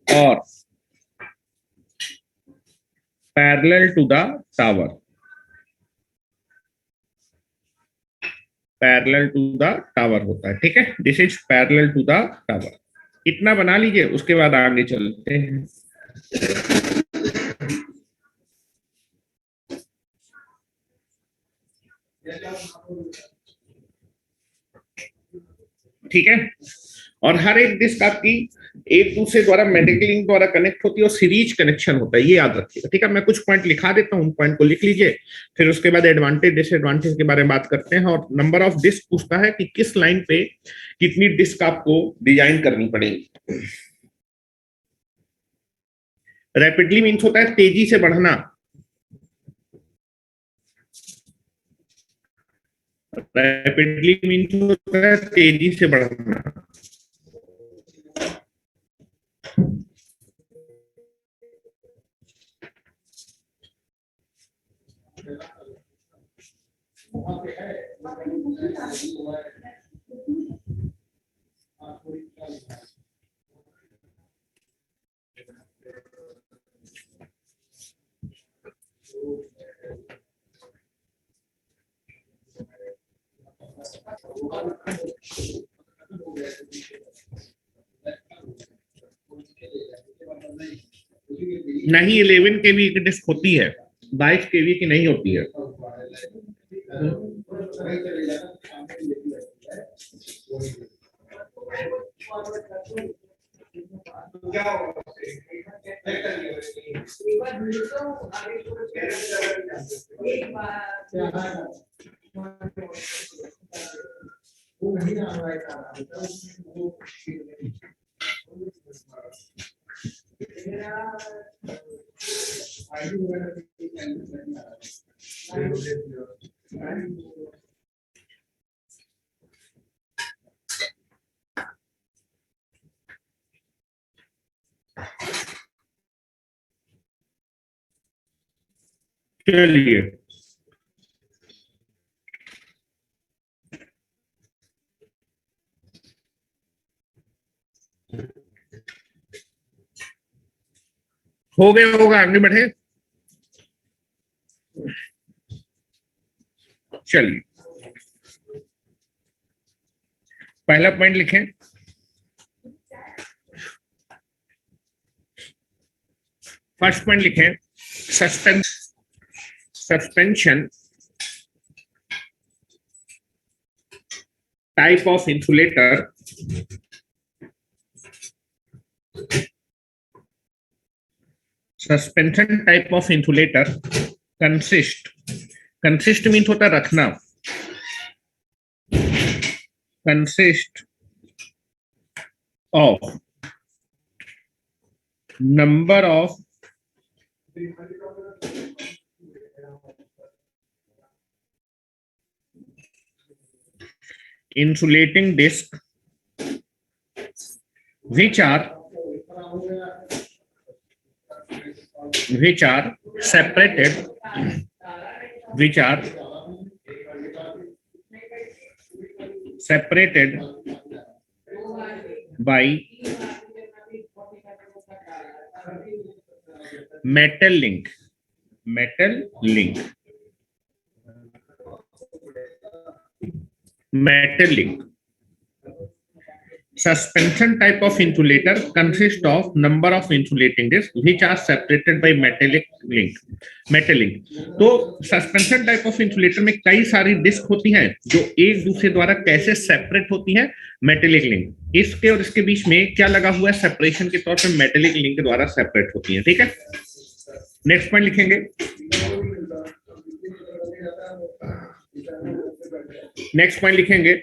or parallel to the tower, parallel to the tower होता है, ठीक है। This is parallel to the tower. इतना बना लीजिए, उसके बाद आगे चलते हैं। ठीक है। और हर एक डिस्क आपकी एक दूसरे द्वारा मैग्नेटिक लिंक द्वारा कनेक्ट होती है और सीरीज कनेक्शन होता है, ये याद रखिएगा, ठीक है। मैं कुछ पॉइंट लिखा देता हूँ, उन पॉइंट को लिख लीजिए, फिर उसके बाद एडवांटेज डिसएडवांटेज के बारे में बात करते हैं। और नंबर ऑफ डिस्क पूछता है कि किस लाइन पे कितनी डिस्क आपको डिजाइन करनी पड़ेगी। रैपिडली मीन्स होता है तेजी से बढ़ना, रैपिडली मीन्स होता है तेजी से बढ़ना। नहीं, 11 केवी की डिस्क होती है, 22 केवी की नहीं होती है। चलिए, हो गया होगा, आगे बढ़े। चलिए, पहला पॉइंट लिखें। फर्स्ट पॉइंट लिखें, suspension type of insulator suspension type of insulator consist means होता है रखना, consist of number of insulating disc which are separated by metal link. Suspension type of insulator consists of number of insulating discs which are separated by metal link. तो suspension type of insulator में कई सारी disc होती हैं जो एक दूसरे द्वारा कैसे सेपरेट होती हैं, मेटेलिक लिंक. इसके और इसके बीच में क्या लगा हुआ है, सेपरेशन के तौर पर मेटेलिक लिंक के द्वारा सेपरेट होती हैं. ठीक है, नेक्स्ट पॉइंट लिखेंगे.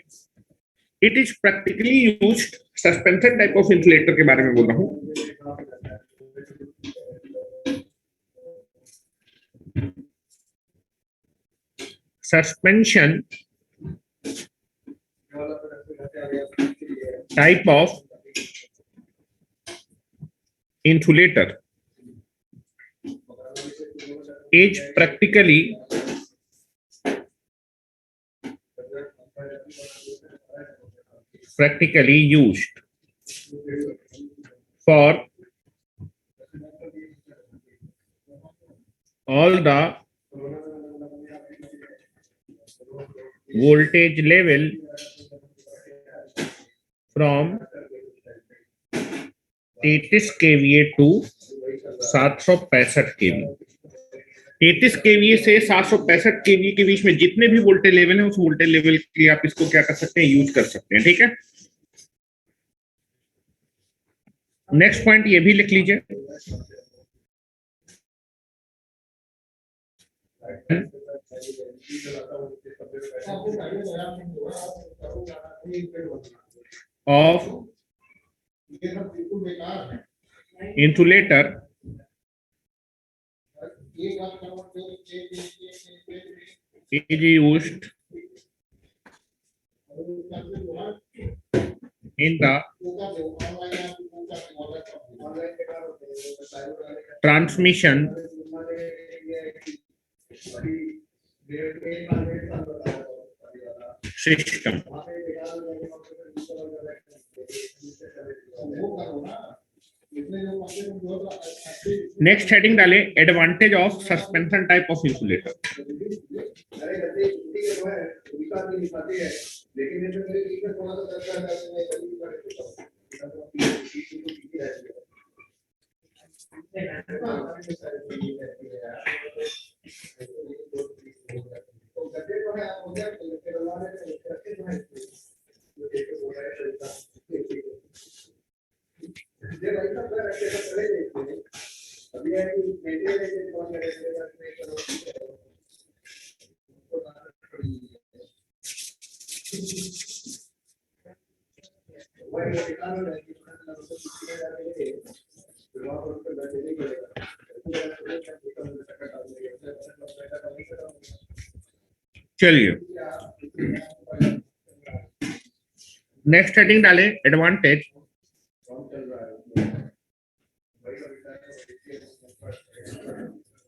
It is practically used. Suspension type of insulator के बारे में बोल रहा हूं. Suspension type of insulator is practically used for all the voltage level from 33 kVA to 765 kVA. 33 kVA से 765 kVA के बीच में जितने भी वोल्टेज लेवल है उस वोल्टेज लेवल के लिए आप इसको क्या कर सकते हैं, यूज कर सकते हैं. ठीक है, नेक्स्ट पॉइंट ये भी लिख लीजिए. of insulator is used in the transmission system. Next heading डाले, advantage of suspension type of insulator. चलिए नेक्स्ट हेडिंग डाले, advantage.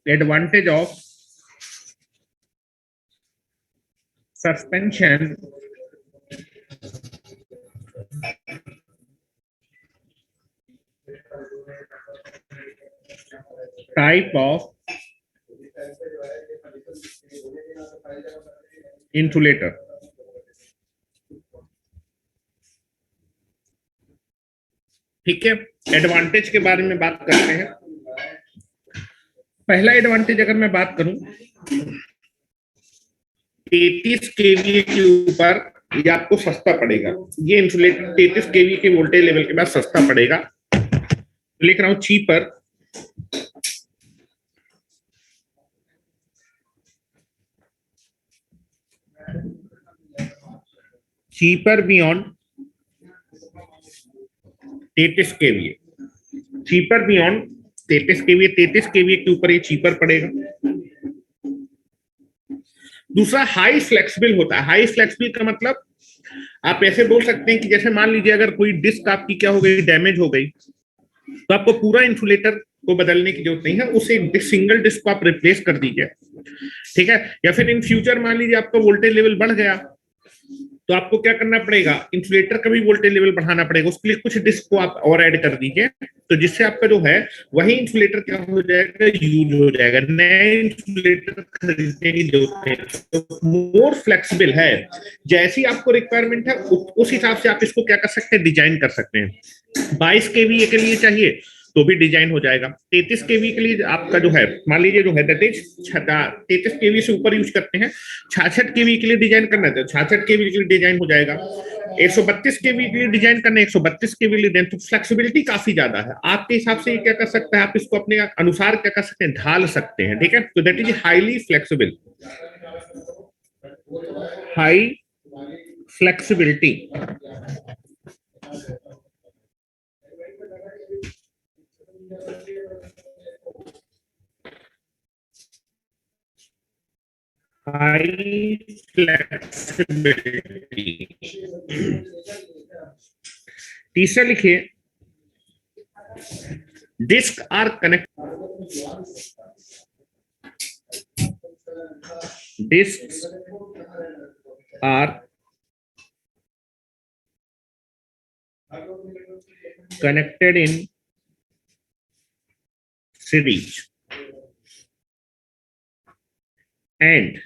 Advantage of suspension type of insulator. ठीक है, एडवांटेज के बारे में बात करते हैं. पहला एडवांटेज अगर मैं बात करूं, 33 kVA के ऊपर ये आपको सस्ता पड़ेगा. ये इंसुलेटर 33 kVA के वोल्टेज लेवल के बाद सस्ता पड़ेगा. लिख रहा हूं cheaper. Cheaper beyond 33 kVA. Cheaper beyond 33 kVA. 33 kVA के ऊपर ये चीपर पड़ेगा. दूसरा हाई फ्लेक्सिबल होता है. हाई फ्लेक्सिबल का मतलब आप ऐसे बोल सकते हैं कि जैसे मान लीजिए अगर कोई डिस्क आपकी क्या हो गई, डैमेज हो गई, तो आपको पूरा इंसुलेटर को बदलने की जरूरत नहीं है, उस एक सिंगल डिस्क को आप रिप्लेस कर दीजिए, ठीक है। या फिर इन फ्यूचर मान लीजिए आपका वोल्टेज लेवल बढ़ गया, तो आपको क्या करना पड़ेगा, इंसुलेटर का भी वोल्टेज लेवल बढ़ाना पड़ेगा, उसके लिए कुछ डिस्क को आप और ऐड कर दीजिए, तो जिससे आपका जो है वही इंसुलेटर क्या हो जाएगा, यूज हो जाएगा, नए इंसुलेटर खरीदने की जरूरत नहीं, तो मोर फ्लेक्सिबल है। जैसी आपको रिक्वायरमेंट है उस हिसाब से आप इसको क्या कर सकते हैं, डिजाइन कर सकते हैं। 22 kVA के लिए चाहिए तो भी डिजाइन हो जाएगा। 33 kV के लिए आपका जो है मान लीजिए जो है दैट इज 33 kV से ऊपर यूज करते हैं, 66 kV के लिए डिजाइन करना है तो 66 kV के लिए डिजाइन हो जाएगा। 132 kV के लिए डिजाइन करना है, 132 kV लिए तो फ्लेक्सिबिलिटी काफी ज्यादा है। आपके हिसाब से ये क्या कर सकता है, आप इसको अपने अनुसार क्या कर सकते हैं, ढाल सकते हैं, ठीक है। तो that is highly flexible, high flexibility. High flexibility. तीसरा लिखिए, disc are connect, discs are connected in series and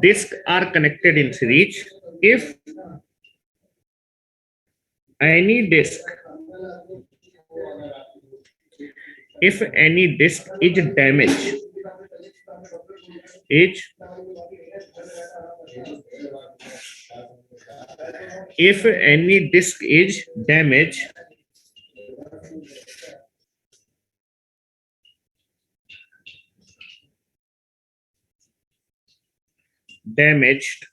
discs are connected in series if any disc, if any disc is damaged, is if any disc is damaged, damaged,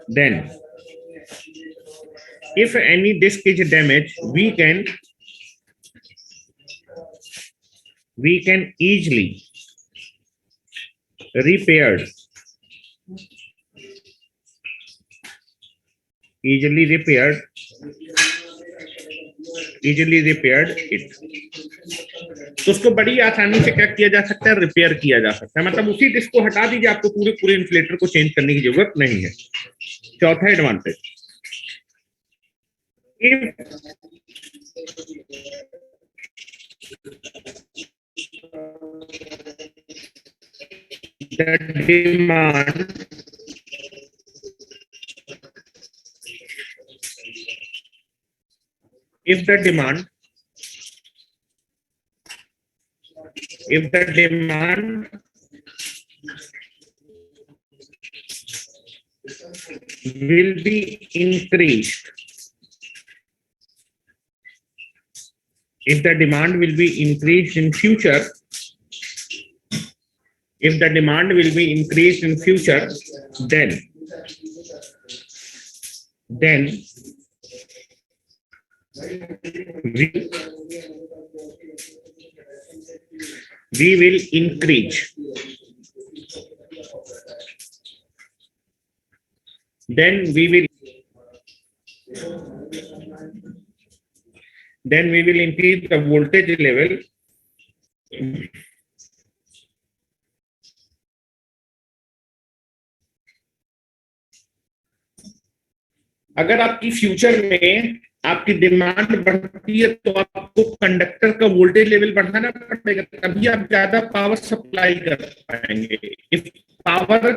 then if any disc is damaged, we can easily repaired, easily repaired, easily repaired it। तो उसको बड़ी आसानी से क्या किया जा सकता है, रिपेयर किया जा सकता है, मतलब उसी डिस्क को हटा दीजिए, आपको पूरे पूरे इन्फ्लेटर को चेंज करने की जरूरत नहीं है। चौथा advantage, the demand, if the demand, if the demand will be increased, if the demand will be increased in future, if the demand will be increased in future, then we, we will increase, then we will increase the voltage level अगर आपकी future में आपकी demand बढ़ती है तो आपको conductor का voltage level बढ़ाना पड़ेगा, तभी आप ज्यादा पावर सप्लाई कर पाएंगे। If power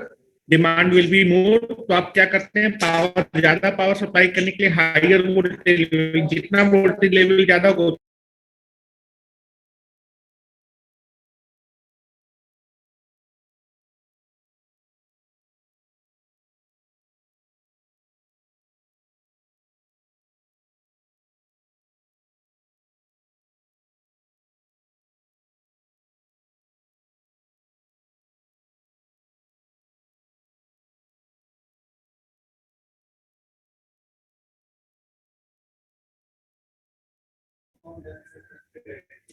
demand will be more, तो आप क्या करते हैं, पावर ज्यादा पावर सप्लाई करने के लिए हायर वोल्टेज लेवल, जितना वोल्टेज लेवल ज्यादा हो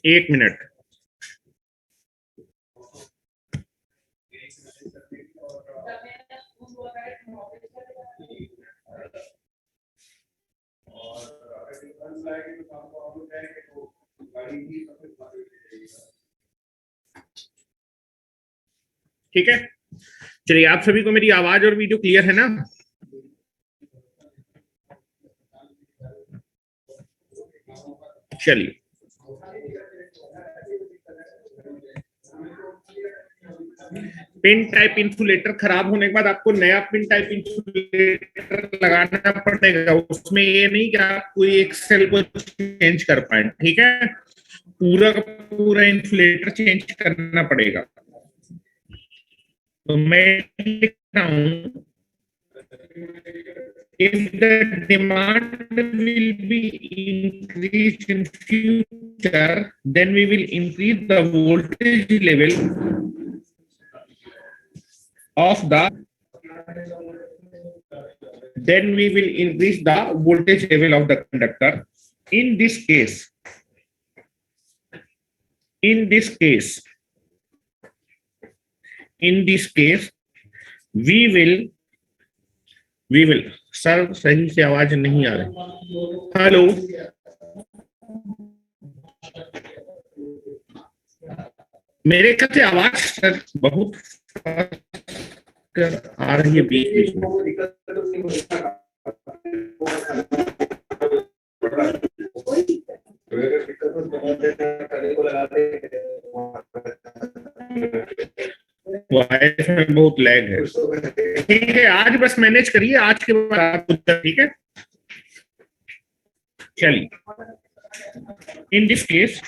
एक मिनट। ठीक है, चलिए आप सभी को मेरी आवाज और वीडियो क्लियर है ना? चलिए, पिन टाइप इंसुलेटर खराब होने के बाद आपको नया पिन टाइप इंसुलेटर लगाना पड़ेगा। उसमें ये नहीं कि आप कोई एक सेल को चेंज कर पाए, ठीक है, पूरा का पूरा इंसुलेटर चेंज करना पड़ेगा। तो मैं लिख रहा हूं, if the demand will be increased in future, then we will increase the voltage level of the then we will increase the voltage level of the conductor. In this case, we will sir सही से आवाज नहीं आ रही। Hello, मेरे ख्याल से आवाज sir बहुत आ रही है बीच बीच में। वाइफ में बहुत लैग है। ठीक है, आज बस मैनेज करिए, आज के बाद आप ठीक है। चलिए, in this case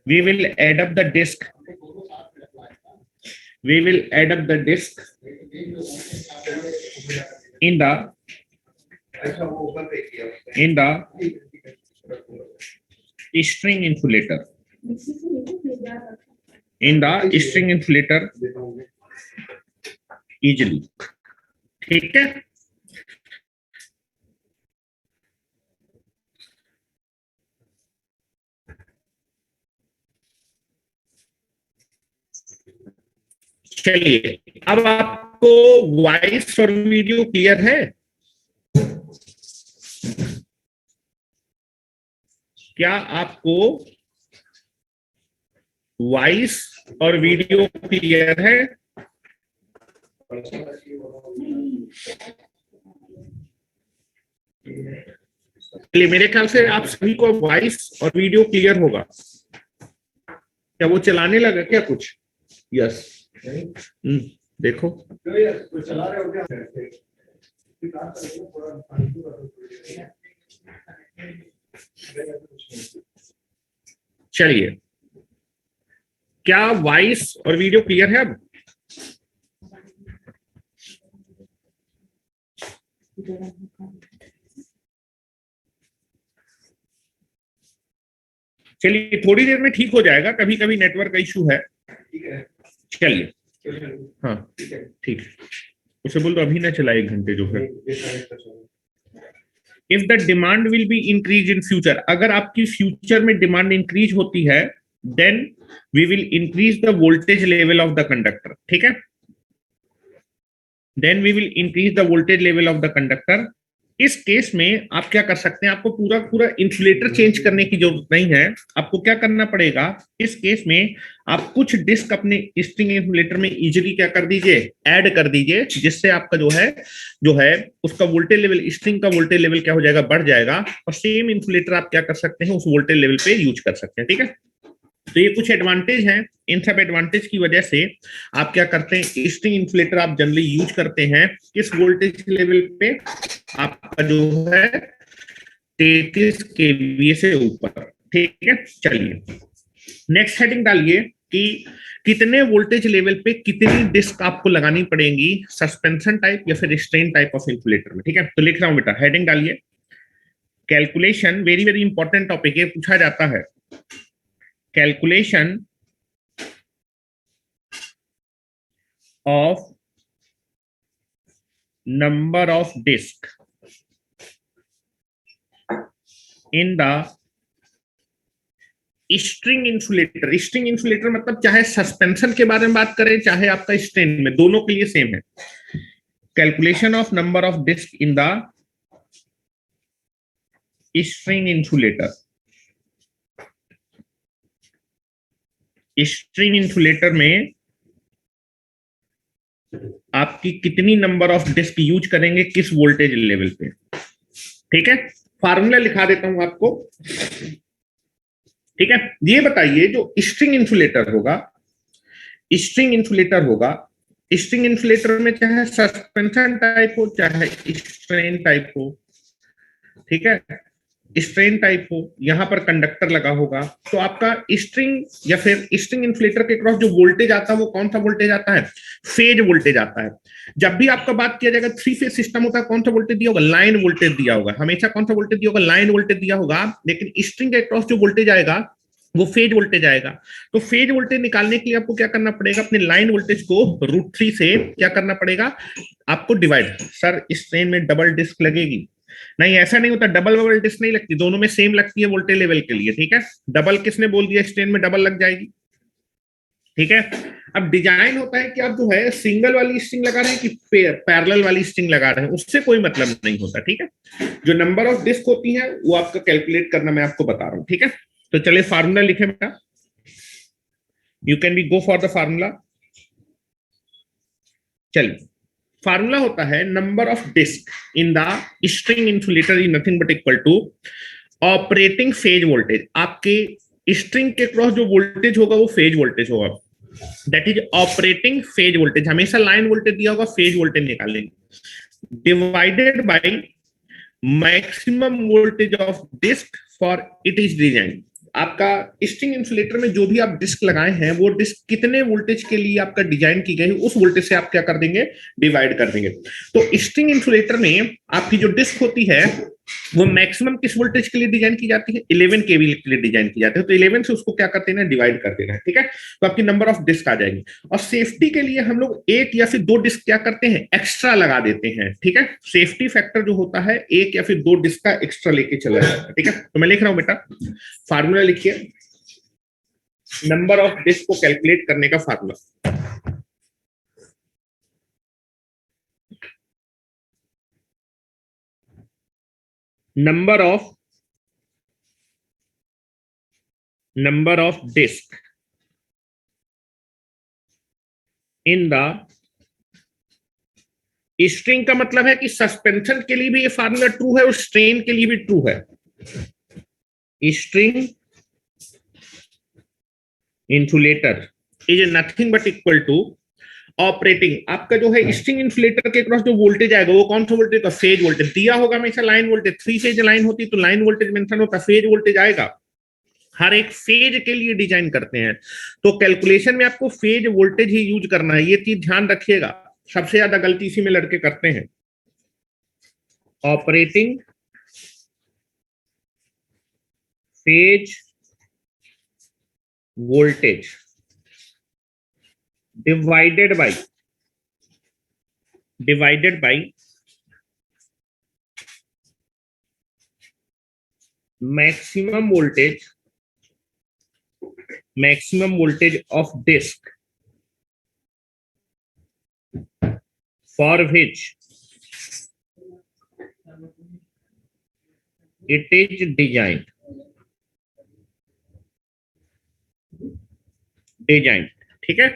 we will add up the disk. We will add up the disk in the string insulator. In the string insulator easily. ठीक है, चलिए अब आपको वॉइस और वीडियो क्लियर है? क्या आपको वॉइस और वीडियो क्लियर है? चलिए, मेरे ख्याल से आप सभी को वॉइस और वीडियो क्लियर होगा। क्या वो चलाने लगा क्या कुछ? यस, देखो चला रहे हो क्या? चलिए, क्या वॉइस और वीडियो क्लियर है अब? चलिए, थोड़ी देर में ठीक हो जाएगा, कभी कभी नेटवर्क का इशू है। चलिए, हाँ ठीक है, उसे बोल दो अभी ना चला 1 घंटे जो है। If the demand will be increase in future, अगर आपकी फ्यूचर में डिमांड इंक्रीज होती है, then we will increase the voltage level of the conductor. ठीक है, then we will increase the voltage level of the conductor. इस case में आप क्या कर सकते हैं, आपको पूरा पूरा इंसुलेटर चेंज करने की जरूरत नहीं है। आपको क्या करना पड़ेगा, इस केस में आप कुछ डिस्क अपने स्ट्रिंग इंसुलेटर में इजीली क्या कर दीजिए, ऐड कर दीजिए, जिससे आपका जो है उसका वोल्टेज लेवल, स्ट्रिंग का वोल्टेज लेवल क्या हो जाएगा, बढ़ जाएगा, और सेम इंसुलेटर आप क्या कर सकते हैं, उस वोल्टेज लेवल पे यूज कर सकते हैं। ठीक है, तो ये कुछ एडवांटेज हैं। इन सब एडवांटेज की वजह से आप क्या करते हैं, स्ट्रिंग इंसुलेटर आप जनरली यूज करते हैं किस वोल्टेज लेवल पे, आपका जो है 33 kVA से ऊपर। ठीक है, चलिए नेक्स्ट हेडिंग डालिए कि कितने वोल्टेज लेवल पे कितनी डिस्क आपको लगानी पड़ेगी सस्पेंशन टाइप या फिर स्ट्रेन टाइप ऑफ इंसुलेटर में। ठीक है, तो लिख रहा हूं बेटा, हेडिंग डालिए calculation, very very important topic है, पूछा जाता है। Calculation of number of disk in the string insulator. String insulator मतलब चाहे सस्पेंशन के बारे में बात करें चाहे आपका स्ट्रेन में, दोनों के लिए सेम है। Calculation of number of disc in the string insulator. String insulator में आपकी कितनी नंबर ऑफ डिस्क यूज करेंगे किस वोल्टेज लेवल पे, ठीक है। फार्मूला लिखा देता हूं आपको, ठीक है। ये बताइए जो स्ट्रिंग इंसुलेटर होगा, स्ट्रिंग इंसुलेटर होगा, स्ट्रिंग इंसुलेटर में चाहे सस्पेंशन टाइप हो चाहे स्ट्रेन टाइप हो, ठीक है, स्ट्रेन टाइप हो, यहां पर कंडक्टर लगा होगा, तो आपका स्ट्रिंग या फिर स्ट्रिंग इंसुलेटर के क्रॉस जो वोल्टेज आता है वो कौन सा वोल्टेज आता है, फेज वोल्टेज आता है। जब भी आपका बात किया जाएगा थ्री फेज सिस्टम होता है, कौन सा वोल्टेज दिया होगा, लाइन वोल्टेज दिया होगा, हमेशा कौन सा वोल्टेज दिया होगा, लाइन वोल्टेज दिया होगा। लेकिन स्ट्रिंग के क्रॉस जो वोल्टेज आएगा वो फेज वोल्टेज आएगा। तो फेज वोल्टेज निकालने के लिए आपको क्या करना पड़ेगा, अपने लाइन वोल्टेज को √3 से क्या करना पड़ेगा आपको डिवाइड। सर इस ट्रेन में डबल डिस्क लगेगी, नहीं ऐसा नहीं होता, डबल डबल डिस्क नहीं लगती, दोनों में सेम लगती है वोल्टेज लेवल के लिए, ठीक है। डबल किसने बोल दिया, स्ट्रेन में डबल लग जाएगी, ठीक है। अब डिजाइन होता है कि आप जो है सिंगल वाली स्ट्रिंग लगा रहे हैं कि पैरेलल वाली स्ट्रिंग लगा रहे हैं, उससे कोई मतलब नहीं होता, ठीक है। जो नंबर ऑफ डिस्क होती है वो आपका कैलकुलेट करना मैं आपको बता रहा हूं, ठीक है। तो चलिए फार्मूला लिखे बेटा, you can be go for the formula. चलिए फार्मूला होता है number of disc in the string insulator is nothing but equal to operating phase voltage. आपके स्ट्रिंग के क्रॉस जो वोल्टेज होगा वो फेज वोल्टेज होगा, that is operating phase voltage. हमेशा लाइन वोल्टेज दिया होगा, फेज वोल्टेज निकालेंगे, divided by maximum voltage of disc for it is design. आपका स्ट्रिंग इंसुलेटर में जो भी आप डिस्क लगाए हैं वो डिस्क कितने वोल्टेज के लिए आपका डिजाइन की गई उस वोल्टेज से आप क्या कर देंगे, डिवाइड कर देंगे। तो स्ट्रिंग इंसुलेटर में आपकी जो डिस्क होती है वो मैक्सिमम किस वोल्टेज के लिए डिजाइन की जाती है, 11 केवी के लिए डिजाइन की जाती है। तो 11 से उसको क्या करते हैं, डिवाइड कर देना है, ठीक है। तो आपकी नंबर ऑफ डिस्क आ जाएगी। और सेफ्टी के लिए हम लोग एक या फिर दो डिस्क क्या करते हैं, एक्स्ट्रा लगा देते हैं, ठीक है। सेफ्टी फैक्टर जो होता है एक या फिर दो डिस्क का एक्स्ट्रा लेके चला जाता है, ठीक है। तो मैं लिख रहा हूं बेटा, फार्मूला लिखिए, नंबर ऑफ डिस्क को कैलकुलेट करने का formula, number of disk in the string का मतलब है कि सस्पेंशन के लिए भी ये फार्मूला ट्रू है और स्ट्रेन के लिए भी ट्रू है। String insulator is nothing but equal to operating, आपका जो है स्ट्रिंग इंसुलेटर के क्रॉस जो वोल्टेज आएगा वो कौन सा वोल्टेज का, फेज वोल्टेज दिया होगा, हमेशा line voltage, three phase line होती तो लाइन वोल्टेज मेंशन होता, फेज वोल्टेज आएगा, हर एक फेज के लिए डिजाइन करते हैं। तो कैलकुलेशन में आपको फेज वोल्टेज ही यूज करना है, ये चीज ध्यान रखिएगा, सबसे ज्यादा गलती इसी में लड़के करते हैं। Operating phase voltage divided by maximum voltage of disc for which it is designed, ठीक है,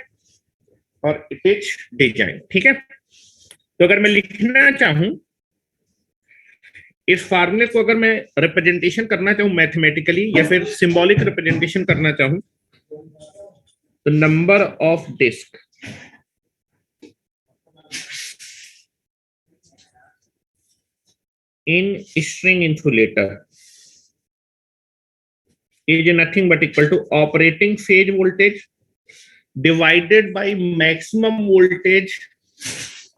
और इट इज डिजाइन, ठीक है। तो अगर मैं लिखना चाहूं इस फार्मूले को, अगर मैं रिप्रेजेंटेशन करना चाहूं मैथमेटिकली या फिर सिंबॉलिक रिप्रेजेंटेशन करना चाहूं, तो number of disc in string insulator is nothing but equal to operating phase voltage divided by maximum voltage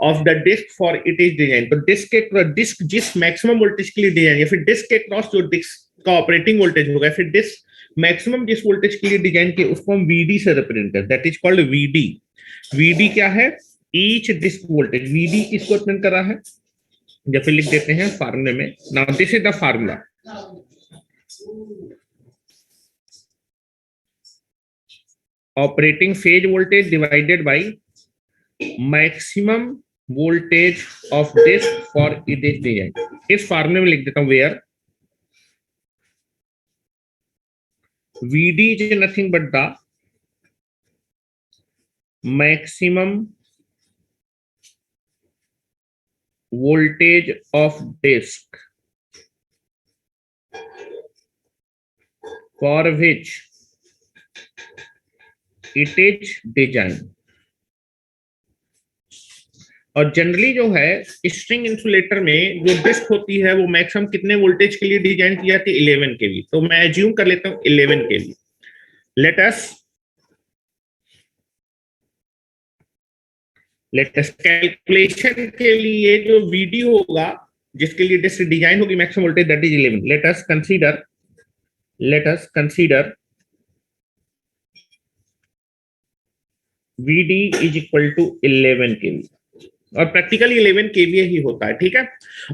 of the disk for it is designed। तो डिस्क जिस मैक्सिमम वोल्टेज के लिए design, या फिर disc के क्रॉस जो disc का operating voltage होगा, फिर डिस्क मैक्सिमम जिस वोल्टेज के लिए डिजाइन किया उसको हम वीडी से रिप्रेजेंट करते हैं, that is called VD. VD क्या है, ईच डिस्क वोल्टेज, वीडी किसको रिप्रेजेंट कर रहा है, या फिर लिख देते हैं फार्मूले में, now this is the formula, operating phase voltage divided by maximum voltage of disc for it is design. इस फार्मूले में लिख देता हूं where VD is nothing but the maximum voltage of disk for which it is designed। और generally जो है string insulator में जो डिस्क होती है वो मैक्सिमम कितने वोल्टेज के लिए डिजाइन की जाती है, 11 केवी। तो मैं एज्यूम कर लेता हूं 11 केवी। लेट अस कैलकुलेशन के लिए जो वीडियो होगा जिसके लिए डिस्क डिजाइन होगी maximum voltage that is 11। Let us consider VD is equal to 11 KV, और प्रैक्टिकली 11 केवीए ही होता है, ठीक है।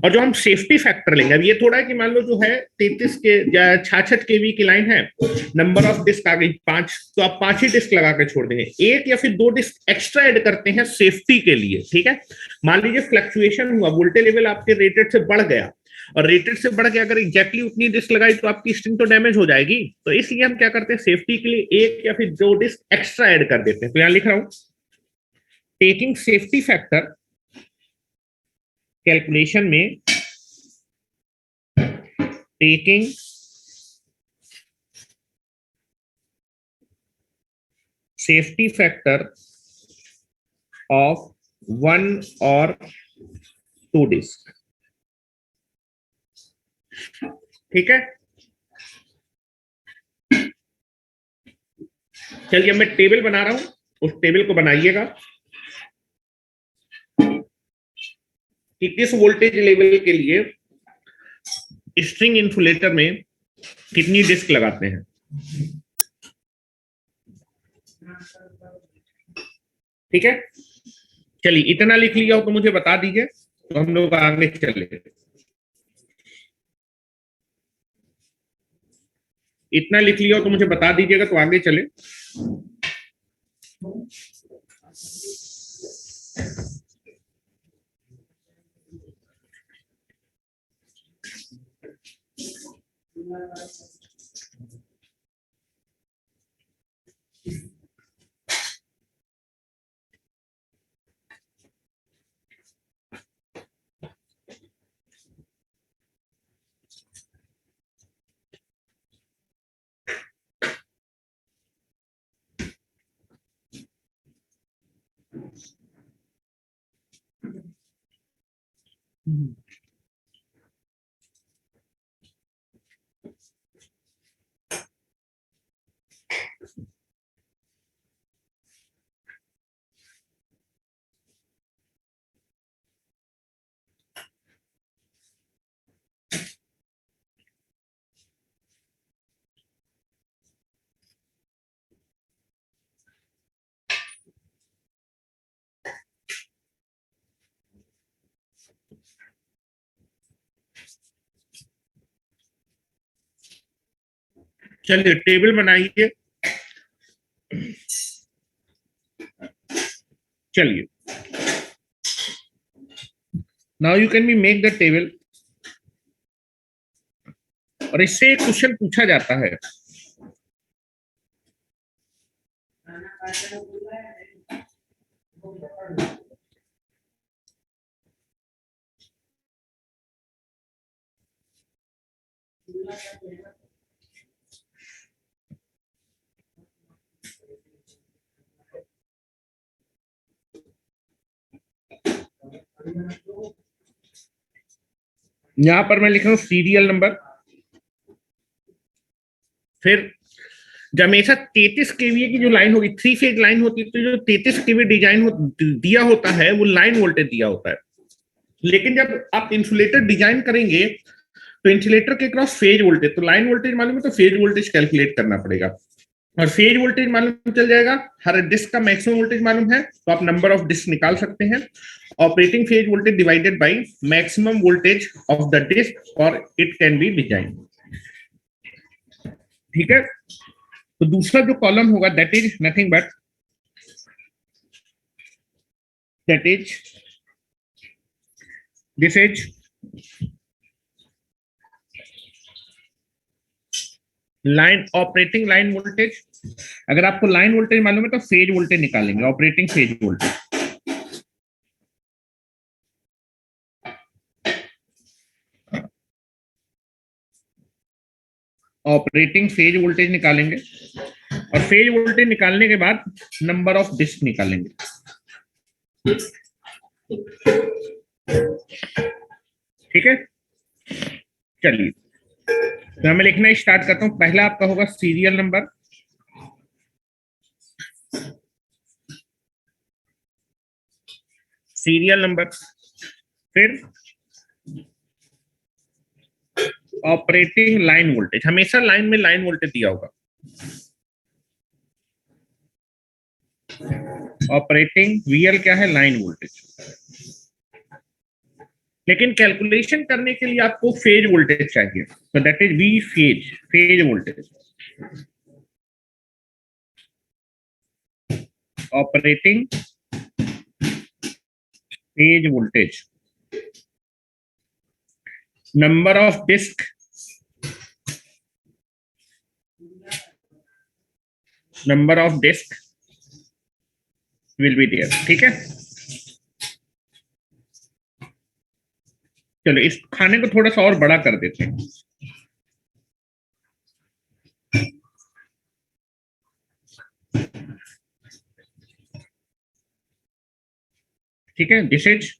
और जो हम सेफ्टी फैक्टर लेंगे, अब ये थोड़ा है कि मान लो जो है 33 के या 66 केवी की लाइन है, नंबर ऑफ डिस्क आ गई 5, तो आप 5 ही डिस्क लगा के छोड़ देंगे, एक या फिर 2 डिस्क एक्स्ट्रा ऐड करते हैं सेफ्टी के लिए, ठीक है। मान लीजिए फ्लक्चुएशन हुआ, वोल्टेज लेवल आपके रेटेड से बढ़ गया, और रेटेड से बढ़ के अगर एग्जैक्टली उतनी डिस्क लगाई तो आपकी स्ट्रिंग तो डैमेज हो जाएगी। तो इसलिए हम क्या करते हैं, सेफ्टी के लिए एक या फिर 2 डिस्क एक्स्ट्रा ऐड कर देते हैं। तो यहां लिख रहा हूं, टेकिंग सेफ्टी फैक्टर कैलकुलेशन में, टेकिंग सेफ्टी फैक्टर ऑफ 1 और 2 डिस्क, ठीक है। चलिए मैं टेबल बना रहा हूं, उस टेबल को बनाइएगा कि किस वोल्टेज लेवल के लिए स्ट्रिंग इंसुलेटर में कितनी डिस्क लगाते हैं, ठीक है। चलिए इतना लिख लिया हो तो मुझे बता दीजिए, तो हम लोग आगे चले। इतना लिख लिया हो तो मुझे बता दीजिएगा, तो आगे चले। चलिए टेबल बनाइए। चलिए now you can be make the table, और इससे एक क्वेश्चन पूछा जाता है। यहां पर मैं लिख रहा हूं सीरियल नंबर, फिर जब हमेशा 33 केवीए की जो लाइन होगी, 3 फेज लाइन होती है, तो जो 33 केवी डिजाइन दिया होता है वो लाइन वोल्टेज दिया होता है। लेकिन जब आप इंसुलेटर डिजाइन करेंगे तो इंसुलेटर के क्रॉस फेज वोल्टेज, तो लाइन वोल्टेज मालूम है तो फेज वोल्टेज कैलकुलेट करना पड़ेगा, और फेज वोल्टेज मालूम चल जाएगा, हर डिस्क का मैक्सिमम वोल्टेज मालूम है तो आप नंबर ऑफ डिस्क निकाल सकते हैं। Operating phase voltage divided by maximum voltage of the disc और इट कैन बी डिजाइन, ठीक है। तो दूसरा जो कॉलम होगा that is nothing but that is this is line operating line voltage, अगर आपको लाइन वोल्टेज मालूम है तो फेज वोल्टेज निकालेंगे, operating phase voltage. Operating phase voltage निकालेंगे और फेज वोल्टेज निकालने के बाद नंबर ऑफ डिस्क निकालेंगे। ठीक है, चलिए तो मैं लिखना स्टार्ट करता हूं। पहला आपका होगा सीरियल नंबर, सीरियल नंबर, फिर ऑपरेटिंग लाइन वोल्टेज, हमेशा लाइन में लाइन वोल्टेज दिया होगा, ऑपरेटिंग वीएल क्या है, लाइन वोल्टेज। लेकिन कैलकुलेशन करने के लिए आपको फेज वोल्टेज चाहिए, तो that is we phase, phase voltage, operating phase voltage. Number of disc, number of disc will be there. ठीक है, चलो इस खाने को थोड़ा सा और बड़ा कर देते हैं। ठीक है, this is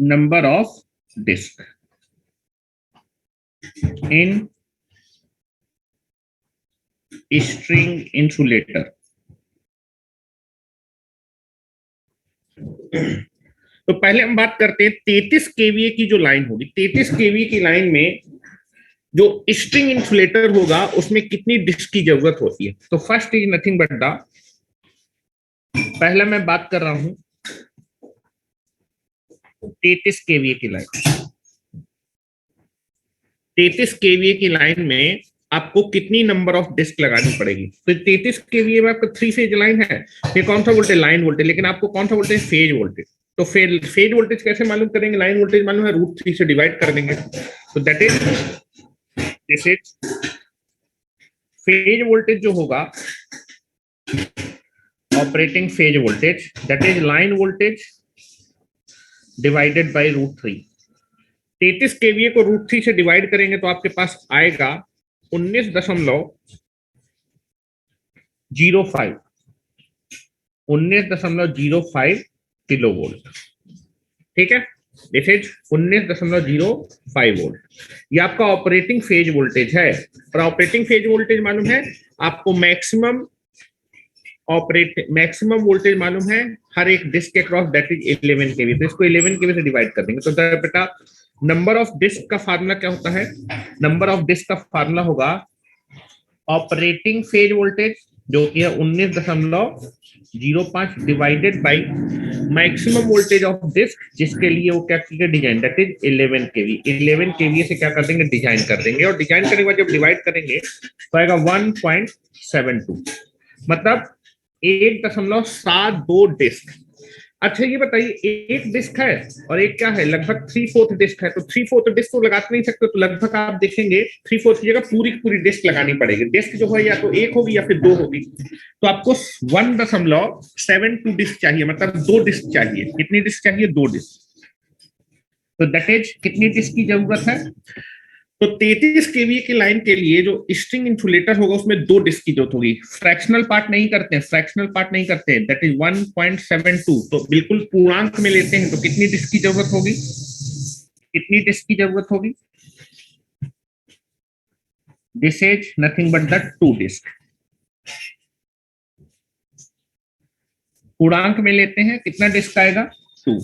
number of disc in string insulator. तो पहले हम बात करते हैं 33 केवीए की जो लाइन होगी, 33 केवीए की लाइन में जो स्ट्रिंग इंसुलेटर होगा उसमें कितनी डिस्क की जरूरत होती है। तो first is nothing but the, पहला मैं बात कर रहा हूं 33 केवीए की लाइन। 33 केवीए की लाइन में आपको कितनी नंबर ऑफ डिस्क लगानी पड़ेगी। तो 33 केवीए में आपका 3 फेज लाइन है, ये कौन सा वोल्टेज, लाइन वोल्टेज, लेकिन आपको कौन सा वोल्टेज, फेज वोल्टेज। तो फेज वोल्टेज कैसे मालूम करेंगे, लाइन वोल्टेज मालूम है, √3 से डिवाइड कर देंगे। तो that is, this is phase voltage जो होगा, operating phase voltage, that is line voltage divided bye √3। 33 KVA को √3 से डिवाइड करेंगे तो आपके पास आएगा 19.05, 19.05 किलो वोल्ट। ठीक है, दिस इज 19.05 वोल्ट। ये आपका ऑपरेटिंग फेज वोल्टेज है। और ऑपरेटिंग फेज वोल्टेज मालूम है आपको, मैक्सिमम वोल्टेज मालूम है हर एक डिस्क के क्रॉस, दैट इज 11 केवी। तो इसको 11 केवी से डिवाइड कर देंगे। तो बेटा नंबर ऑफ डिस्क का फार्मूला क्या होता है, नंबर ऑफ डिस्क का फार्मूला होगा ऑपरेटिंग फेज वोल्टेज जो कि है 19.05 divided by maximum voltage of disc, जिसके लिए वो क्या किया design, that is 11 KV. 11 KV से क्या कर देंगे, डिजाइन कर देंगे। और डिजाइन करने के बाद जब डिवाइड करेंगे तो आएगा 1.72, मतलब 1.72 डिस्क। अच्छा ये बताइए, एक डिस्क है और एक क्या है, लगभग 3/4 डिस्क है। तो 3/4 डिस्क तो लगा नहीं सकते, तो लगभग आप देखेंगे 3/4 की जगह पूरी पूरी डिस्क लगानी पड़ेगी। डिस्क जो है या तो एक होगी या फिर 2 होगी। तो आपको 1.72 डिस्क चाहिए, मतलब 2 डिस्क चाहिए। कितनी डिस्क चाहिए, 2 डिस्क। तो दैट इज कितनी डिस्क की जरूरत है, तो 33 केवीए की लाइन के लिए जो स्ट्रिंग इंसुलेटर होगा उसमें 2 डिस्क की जरूरत होगी। फ्रैक्शनल पार्ट नहीं करते हैं, फ्रैक्शनल पार्ट नहीं करते हैं, दैट इज 1.72। तो बिल्कुल पूर्णांक में लेते हैं तो कितनी डिस्क की जरूरत होगी, कितनी डिस्क की जरूरत होगी, this is nothing but the 2 disc. पूर्णांक में लेते हैं, कितना डिस्क आएगा, 2।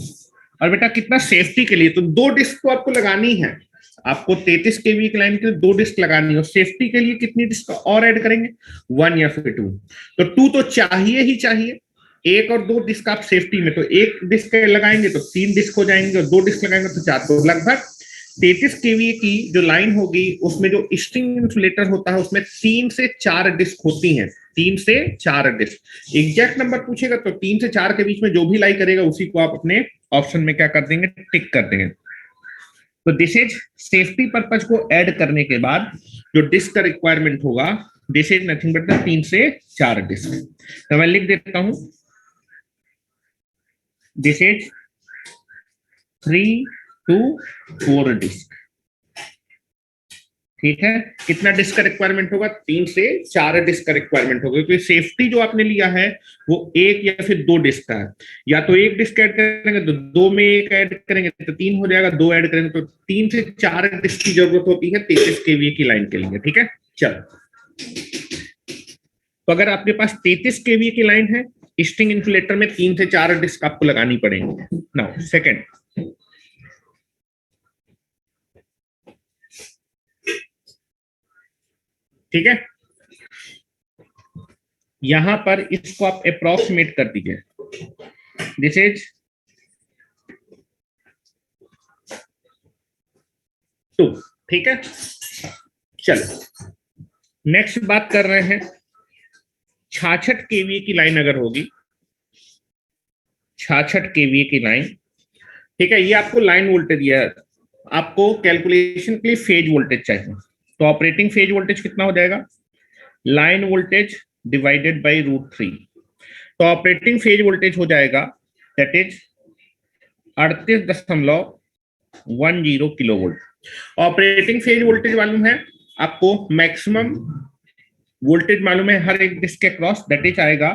और बेटा कितना, सेफ्टी के लिए तो 2 डिस्क तो आपको लगानी है। आपको 33 केवी की लाइन के लिए 2 डिस्क लगानी है। सेफ्टी के लिए कितनी डिस्क और ऐड करेंगे, 1 या फिर 2। तो 2 तो चाहिए ही चाहिए, 1 और 2 डिस्क आप सेफ्टी में, तो 1 डिस्क लगाएंगे तो 3 डिस्क हो जाएंगे, और 2 डिस्क लगाएंगे तो 4। तो लगभग 33 केवी की जो लाइन होगी उसमें जो स्ट्रिंग इंसुलेटर होता है उसमें 3 से 4 डिस्क होती हैं, 3 से 4 डिस्क। एग्जैक्ट नंबर पूछेगा तो 3 से 4 के बीच में जो भी लाई करेगा उसी को आप अपने ऑप्शन में क्या कर देंगे, टिक कर देंगे। तो दिस इज सेफ्टी पर्पज को ऐड करने के बाद जो डिस्क का रिक्वायरमेंट होगा this is nothing but the 3 से 4 डिस्क। तो मैं लिख देता हूं दिस इज 3 to 4 डिस्क। ठीक है, कितना डिस्क का रिक्वायरमेंट होगा? 3 से 4 डिस्क का रिक्वायरमेंट होगा, क्योंकि सेफ्टी जो आपने लिया है वो 1 या फिर 2 डिस्क का है। या तो 1 डिस्क ऐड करेंगे तो 2 में 1 ऐड करेंगे तो 3 हो जाएगा, 2 ऐड करेंगे तो 3 से 4 डिस्क की जरूरत होती है 33 केवीए की लाइन के लिए। ठीक है, चलो, तो अगर आपके पास 33 केवीए की लाइन है, स्ट्रिंग इन्सुलेटर में 3 से 4 डिस्क आपको लगानी पड़ेंगी। नाउ सेकंड, ठीक है, यहां पर इसको आप अप्रोक्सीमेट कर दीजिए। This is 2। ठीक है, चलो नेक्स्ट बात कर रहे हैं 66 केवीए की लाइन अगर होगी, 66 केवीए की लाइन, ठीक है, ये आपको लाइन वोल्टेज दिया है, आपको कैलकुलेशन के लिए फेज वोल्टेज चाहिए। तो ऑपरेटिंग फेज वोल्टेज कितना हो जाएगा? Line voltage divided by √3। तो ऑपरेटिंग फेज वोल्टेज हो जाएगा that is 38.10 kilo volt. Operating phase voltage मालूम है आपको, मैक्सिमम वोल्टेज मालूम है हर एक डिस्क के क्रॉस, दैट इज आएगा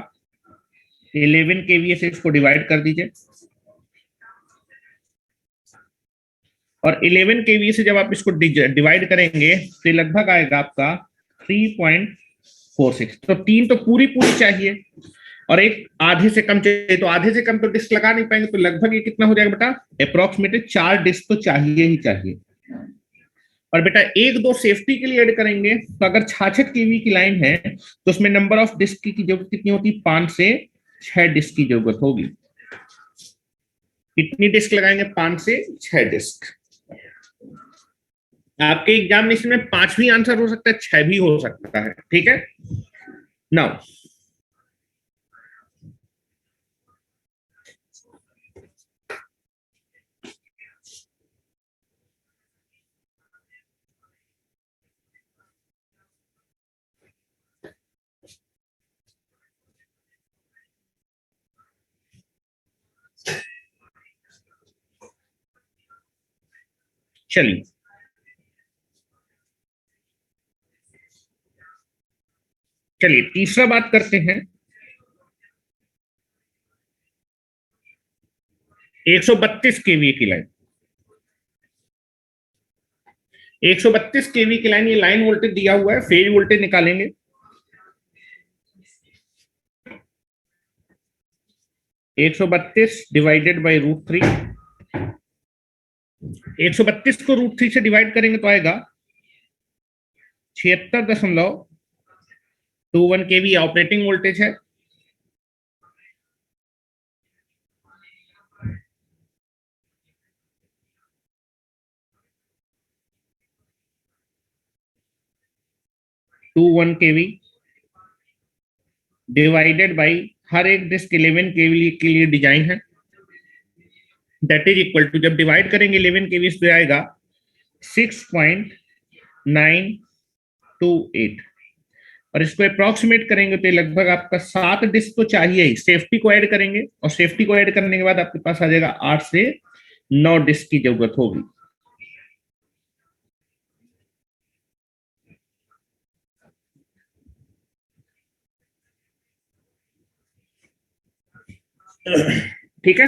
11 केवीए से इसको डिवाइड कर दीजिए, और 11 केवीए से जब आप इसको डिवाइड करेंगे तो लगभग आएगा आपका 3.46। तो 3 तो पूरी पूरी चाहिए और एक आधे से कम चाहिए, तो आधे से कम तो डिस्क लगा नहीं पाएंगे, तो लगभग ये कितना हो जाएगा बेटा? अप्रोक्सीमेटली 4 डिस्क तो चाहिए ही चाहिए। और बेटा 1-2 सेफ्टी के लिए ऐड करेंगे, तो अगर 66 केवी की लाइन है तो उसमें नंबर ऑफ डिस्क की जरूरत कितनी होती है? 5 से 6 डिस्क की जरूरत होगी। कितनी डिस्क लगाएंगे? 5 से 6 डिस्क। आपके एग्जामिनेशन में 5 भी आंसर हो सकता है, 6 भी हो सकता है। ठीक है, नाउ चलिए तीसरा बात करते हैं 132 केवी की लाइन। 132 केवी की लाइन, ये लाइन वोल्टेज दिया हुआ है, फेज वोल्टेज निकालेंगे। एक सौ 32 डिवाइडेड बाई √3, 132 को √3 से डिवाइड करेंगे तो आएगा 76.21 केवी ऑपरेटिंग वोल्टेज है। टू 1 केवी डिवाइडेड बाई हर एक डिस्क 11 केवी के लिए डिजाइन है, दैट इज इक्वल टू, जब डिवाइड करेंगे 11 केवी पे आएगा 6.928, और इसको अप्रोक्सीमेट करेंगे तो लगभग आपका 7 डिस्क तो चाहिए ही। सेफ्टी को ऐड करेंगे और सेफ्टी को ऐड करने के बाद आपके पास आ जाएगा 8 से 9 डिस्क की जरूरत होगी। ठीक है,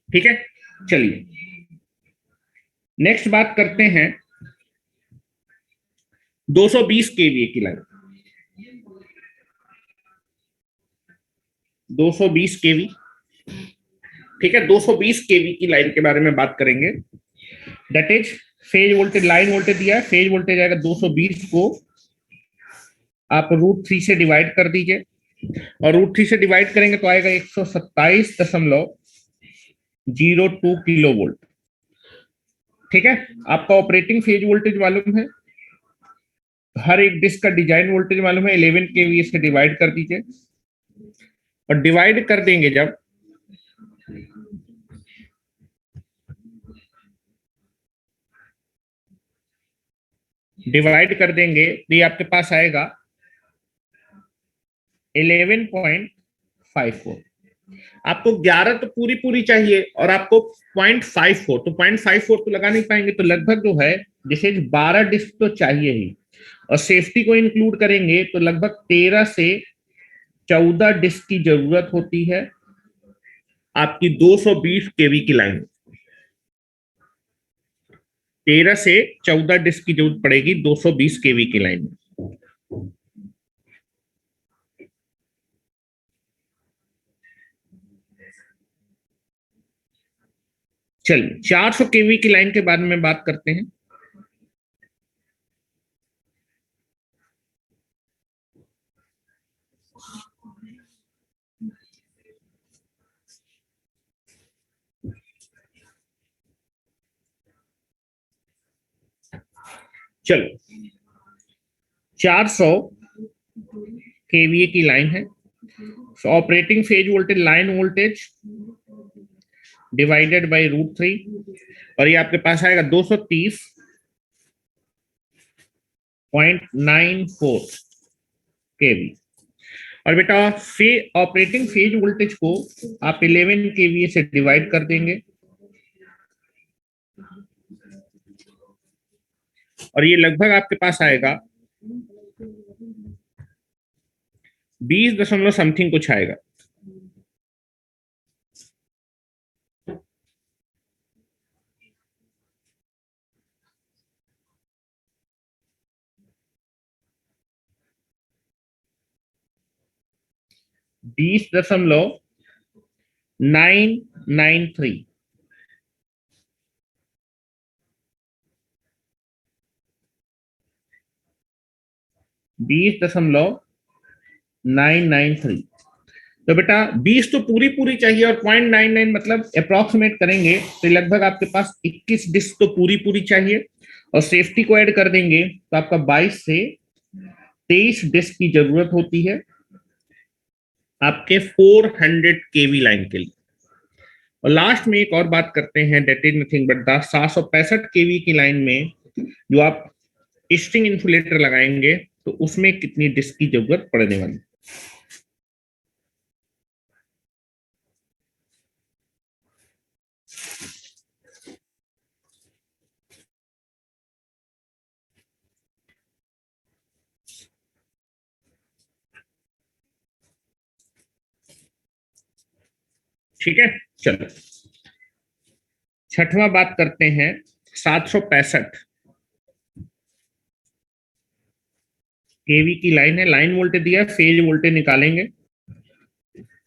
ठीक है, चलिए नेक्स्ट बात करते हैं 220 केवीए की लाइन। 220 केवी, ठीक है, 220 केवी की लाइन के बारे में बात करेंगे। That is phase voltage, line voltage दिया है, फेज वोल्टेज आएगा 220 को आप √3 से डिवाइड कर दीजिए, और √3 से डिवाइड करेंगे तो आएगा 127.02 किलो वोल्ट। ठीक है, आपका ऑपरेटिंग फेज वोल्टेज मालूम है, हर एक डिस्क का डिजाइन वोल्टेज मालूम है, 11 केवीए से डिवाइड कर दीजिए। और डिवाइड कर देंगे जब, डिवाइड कर देंगे तो ये आपके पास आएगा 11.54। आपको 11 तो पूरी पूरी चाहिए और आपको 0.54, तो 0.54 तो लगा नहीं पाएंगे, तो लगभग जो है जैसे 12 डिस्क तो चाहिए ही, और सेफ्टी को इंक्लूड करेंगे तो लगभग 13 से 14 डिस्क की जरूरत होती है आपकी 220 केवी की लाइन। 13 से 14 डिस्क की जरूरत पड़ेगी 220 केवी की लाइन में। चलिए 400 केवी की लाइन के बारे में बात करते हैं। चलो 400 केवीए की लाइन है, operating phase voltage line voltage divided bye √3, और ये आपके पास आएगा 230.94 केवी। और बेटा ऑपरेटिंग फेज वोल्टेज को आप 11 केवीए से डिवाइड कर देंगे, और ये लगभग आपके पास आएगा 20 दशमलव समथिंग कुछ आएगा। बीस दशमलव 993, 20.993। तो बेटा 20 तो पूरी पूरी चाहिए और 0.99 मतलब अप्रोक्सीमेट करेंगे तो लगभग आपके पास 21 डिस्क तो पूरी पूरी चाहिए, और सेफ्टी को ऐड कर देंगे तो आपका 22 से 23 डिस्क की जरूरत होती है आपके 400 केवी लाइन के लिए। और लास्ट में एक और बात करते हैं, that is nothing but the 765 केवी की लाइन में जो आप स्ट्रिंग इंसुलेटर लगाएंगे तो उसमें कितनी डिस्क की जरूरत पड़ने वाली। ठीक है, चलो छठवां बात करते हैं 765 केवी की लाइन है, लाइन वोल्टेज दिया, फेज वोल्टेज निकालेंगे।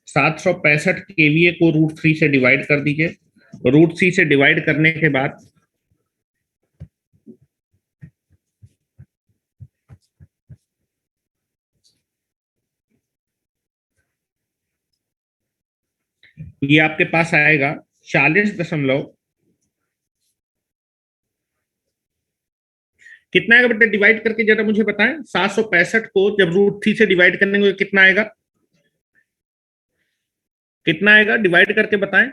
765 केवीए को √3 से डिवाइड कर दीजिए, √3 से डिवाइड करने के बाद ये आपके पास आएगा 40 दशमलव कितना आएगा बेटा, डिवाइड करके जरा मुझे बताएं। 765 को जब √3 से डिवाइड करने को कितना आएगा, कितना आएगा डिवाइड करके बताएं।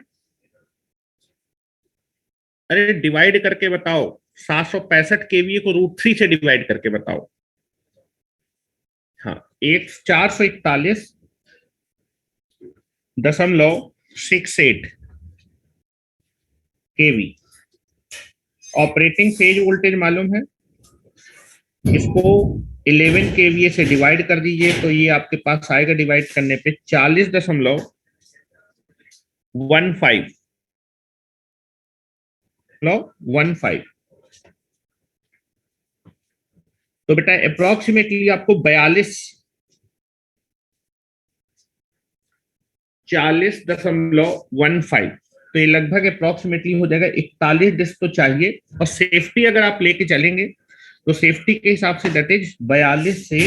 अरे डिवाइड करके बताओ, 765 केवीए को √3 से डिवाइड करके बताओ। हाँ, 441.68 केवी। ऑपरेटिंग फेज वोल्टेज मालूम है, इसको 11 केवीए से डिवाइड कर दीजिए तो ये आपके पास आएगा डिवाइड करने पे 40.15। तो बेटा अप्रोक्सीमेटली आपको 40.15, तो ये लगभग अप्रोक्सीमेटली हो जाएगा 41 डिस्क तो चाहिए, और सेफ्टी अगर आप लेके चलेंगे तो सेफ्टी के हिसाब से दैट इज 42 से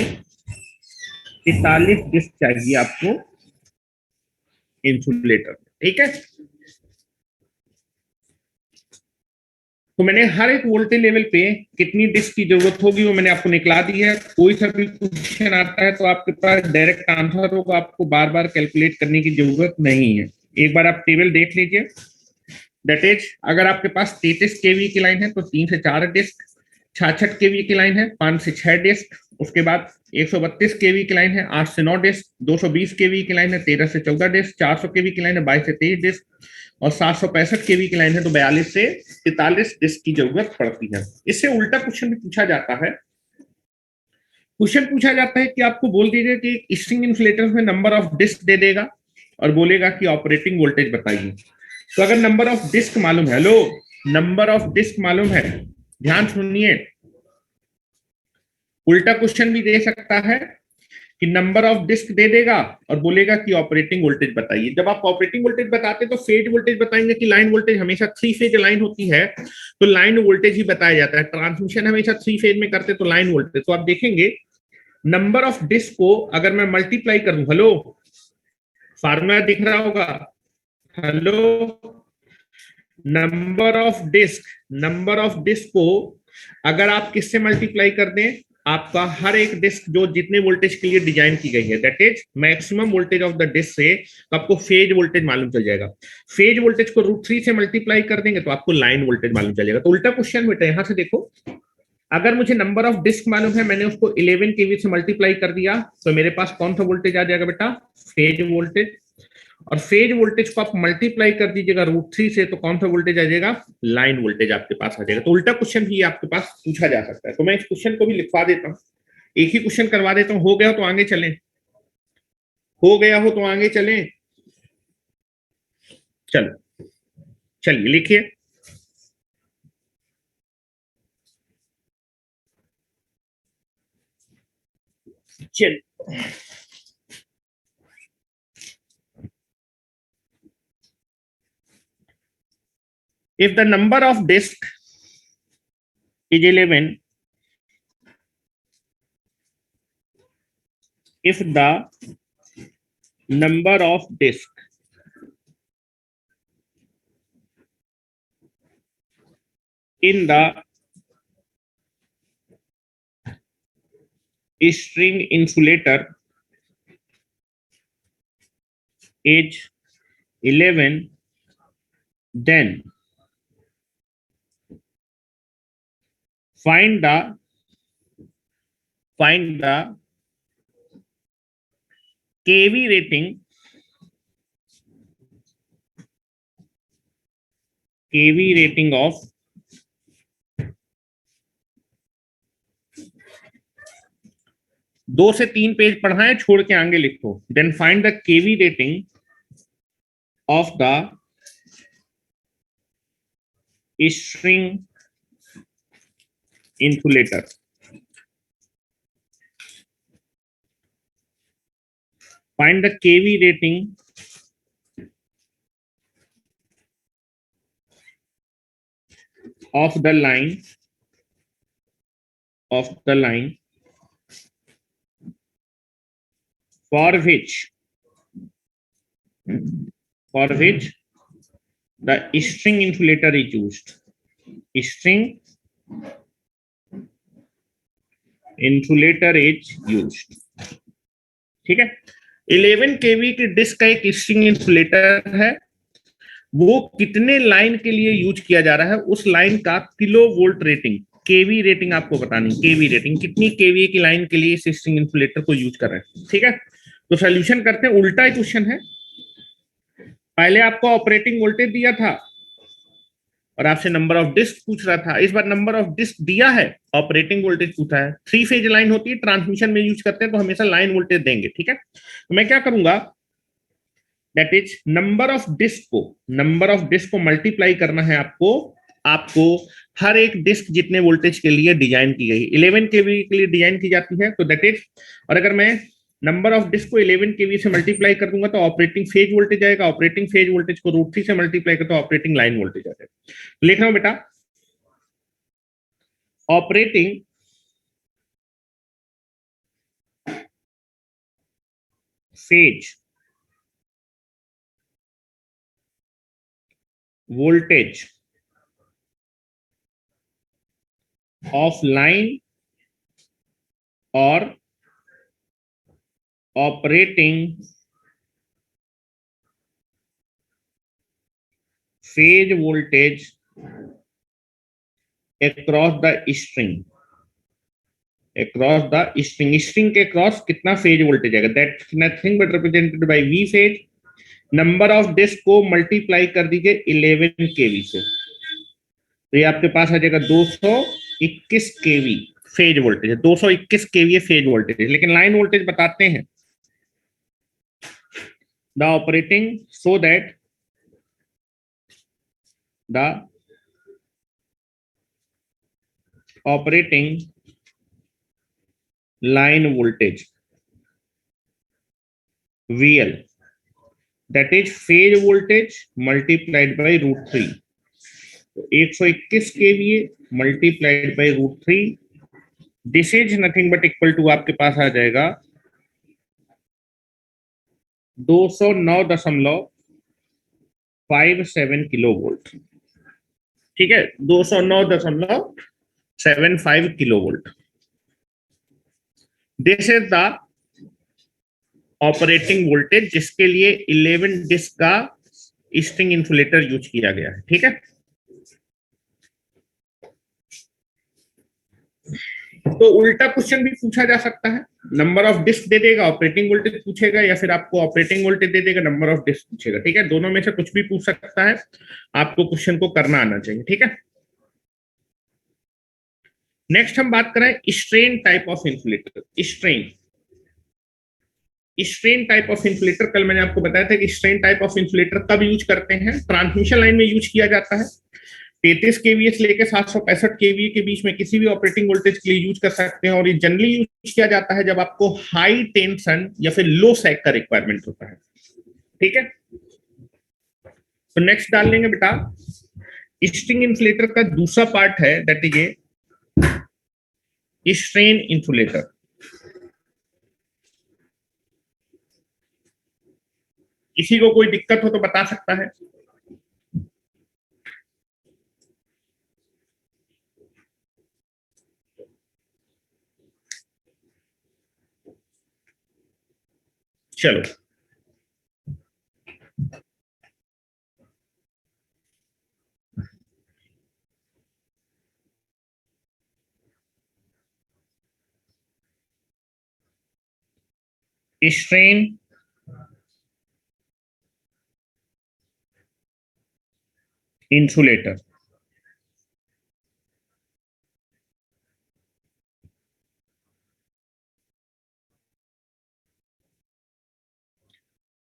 43 डिस्क चाहिए आपको इंसुलेटर। ठीक है, तो मैंने हर एक वोल्टेज लेवल पे कितनी डिस्क की जरूरत होगी वो मैंने आपको निकला दी है। कोई सा भी क्वेश्चन आता है तो आपके पास डायरेक्ट आंसर होगा, आपको बार बार कैलकुलेट करने की जरूरत नहीं है। एक बार आप टेबल देख लीजिए। दैट इज, अगर आपके पास 33 केवी की लाइन है तो 3 से 4 डिस्क, 66 केवी की लाइन है 5 से 6 डिस्क, उसके बाद 132 केवी की लाइन है 8 से 9 डिस्क, 220 केवी की लाइन है 13 से 14 डिस्क, 400 केवी की लाइन है 22 से 23 डिस्क, और 765 केवी की लाइन है तो 42 से 43 डिस्क की जरूरत पड़ती है। इससे उल्टा क्वेश्चन भी पूछा जाता है। क्वेश्चन पूछा जाता है कि आपको बोल दीजिए कि स्ट्रिंग इन्सुलेटर में नंबर ऑफ डिस्क दे देगा और बोलेगा कि ऑपरेटिंग वोल्टेज बताइए। तो अगर नंबर ऑफ डिस्क मालूम है, लो नंबर ऑफ डिस्क मालूम है, ध्यान सुनिए, उल्टा क्वेश्चन भी दे सकता है कि नंबर ऑफ डिस्क दे देगा और बोलेगा कि ऑपरेटिंग वोल्टेज बताइए। जब आप ऑपरेटिंग वोल्टेज बताते तो फेज वोल्टेज बताएंगे कि लाइन वोल्टेज हमेशा 3 फेज लाइन होती है तो लाइन वोल्टेज ही बताया जाता है। ट्रांसमिशन हमेशा 3 फेज में करते तो लाइन वोल्टेज। तो आप देखेंगे नंबर ऑफ डिस्क को अगर मैं मल्टीप्लाई करूं, हेलो फार्मूला दिख रहा होगा, हेलो, नंबर ऑफ डिस्क को अगर आप किससे मल्टीप्लाई कर दें, आपका हर एक डिस्क जो जितने वोल्टेज के लिए डिजाइन की गई है, that is maximum voltage of the disc से, तो आपको फेज वोल्टेज मालूम चल जाएगा। फेज वोल्टेज को √3 से मल्टीप्लाई कर देंगे तो आपको लाइन वोल्टेज मालूम चल जाएगा। तो उल्टा क्वेश्चन बेटा यहां से देखो, अगर मुझे नंबर ऑफ डिस्क मालूम है, मैंने उसको 11 केवी से मल्टीप्लाई कर दिया तो मेरे पास कौन सा वोल्टेज आ जाएगा बेटा, फेज वोल्टेज। और फेज वोल्टेज को आप मल्टीप्लाई कर दीजिएगा √3 से तो कौन सा वोल्टेज आ जाएगा, लाइन वोल्टेज आपके पास आ जाएगा। तो उल्टा क्वेश्चन भी आपके पास पूछा जा सकता है। तो मैं इस क्वेश्चन को भी लिखवा देता हूँ, एक ही क्वेश्चन करवा देता हूँ। हो गया हो तो आगे चलें, हो गया हो तो आगे चलें, चलो चलिए लिखिए। चलिए, if the number of disk is 11, if the number of disk in the string insulator is 11, then find the kV rating of 2 से 3 पेज पढ़ा है, छोड़ के आगे लिखो। Then find the KV rating of the string insulator. Find the KV rating of the line for which the string insulator is used, string insulator is used। ठीक है, 11 केवी की डिस्क का एक स्ट्रिंग इंसुलेटर है, वो कितने लाइन के लिए यूज किया जा रहा है, उस लाइन का किलो वोल्ट रेटिंग, केवी रेटिंग आपको बतानी, केवी रेटिंग कितनी केवी की लाइन के लिए इस स्ट्रिंग इंसुलेटर को यूज कर रहे हैं। ठीक है, तो सॉल्यूशन करते हैं। उल्टा क्वेश्चन है, पहले आपको ऑपरेटिंग वोल्टेज दिया था और आपसे नंबर ऑफ डिस्क पूछ रहा था। इस बार नंबर ऑफ डिस्क दिया है, ऑपरेटिंग वोल्टेज पूछा है। 3 फेज लाइन होती है, ट्रांसमिशन में यूज करते हैं तो हमेशा लाइन वोल्टेज देंगे। ठीक है, तो मैं क्या करूंगा, that is number of disc को मल्टीप्लाई करना है आपको हर एक डिस्क जितने वोल्टेज के लिए डिजाइन की गई, 11 केवी के लिए डिजाइन की जाती है, तो दैट इज, और अगर मैं नंबर ऑफ डिस्क को 11 केवी से मल्टीप्लाई कर दूंगा तो ऑपरेटिंग फेज वोल्टेज आएगा, ऑपरेटिंग फेज वोल्टेज को √3 से मल्टीप्लाई कर तो ऑपरेटिंग लाइन वोल्टेज आ जाएगा। लिख रहा हूं बेटा, operating phase voltage of line और operating phase voltage across the string, across the string के क्रॉस कितना फेज वोल्टेज आएगा, that nothing but represented by V phase, number of disc को मल्टीप्लाई कर दीजिए 11 केवी से, तो ये आपके पास आ जाएगा 221 केवी फेज वोल्टेज है, 221 केवी फेज वोल्टेज, लेकिन लाइन वोल्टेज बताते हैं the operating so that the operating line voltage VL, that is phase voltage multiplied by √3, तो 121 kVA multiplied by √3, this is nothing but equal to आपके पास आ जाएगा 209.57 किलो वोल्ट, ठीक है, 209.75 kilo volt. This is the operating voltage जिसके लिए 11 disc का string insulator use किया गया है, ठीक है। तो उल्टा क्वेश्चन भी पूछा जा सकता है, नंबर ऑफ डिस्क दे देगा ऑपरेटिंग वोल्टेज पूछेगा, या फिर आपको ऑपरेटिंग वोल्टेज दे देगा नंबर ऑफ डिस्क पूछेगा, ठीक है, दोनों में से कुछ भी पूछ सकता है, आपको क्वेश्चन को करना आना चाहिए, ठीक है। नेक्स्ट हम बात करें strain type of insulator. Strain type of insulator, कल मैंने आपको बताया था कि स्ट्रेन टाइप ऑफ इंसुलेटर कब यूज करते हैं, ट्रांसमिशन लाइन में यूज किया जाता है, 33 केवीए से लेकर 765 केवीए के बीच में किसी भी ऑपरेटिंग वोल्टेज के लिए यूज कर सकते हैं, और ये जनरली यूज किया जाता है जब आपको हाई टेंशन या फिर लो सैग का रिक्वायरमेंट होता है, ठीक है। तो नेक्स्ट डाल लेंगे बेटा, स्ट्रिंग इंसुलेटर का दूसरा पार्ट है that is a strain insulator. किसी को कोई दिक्कत हो तो बता सकता है। चलो, स्ट्रेन इंसुलेटर,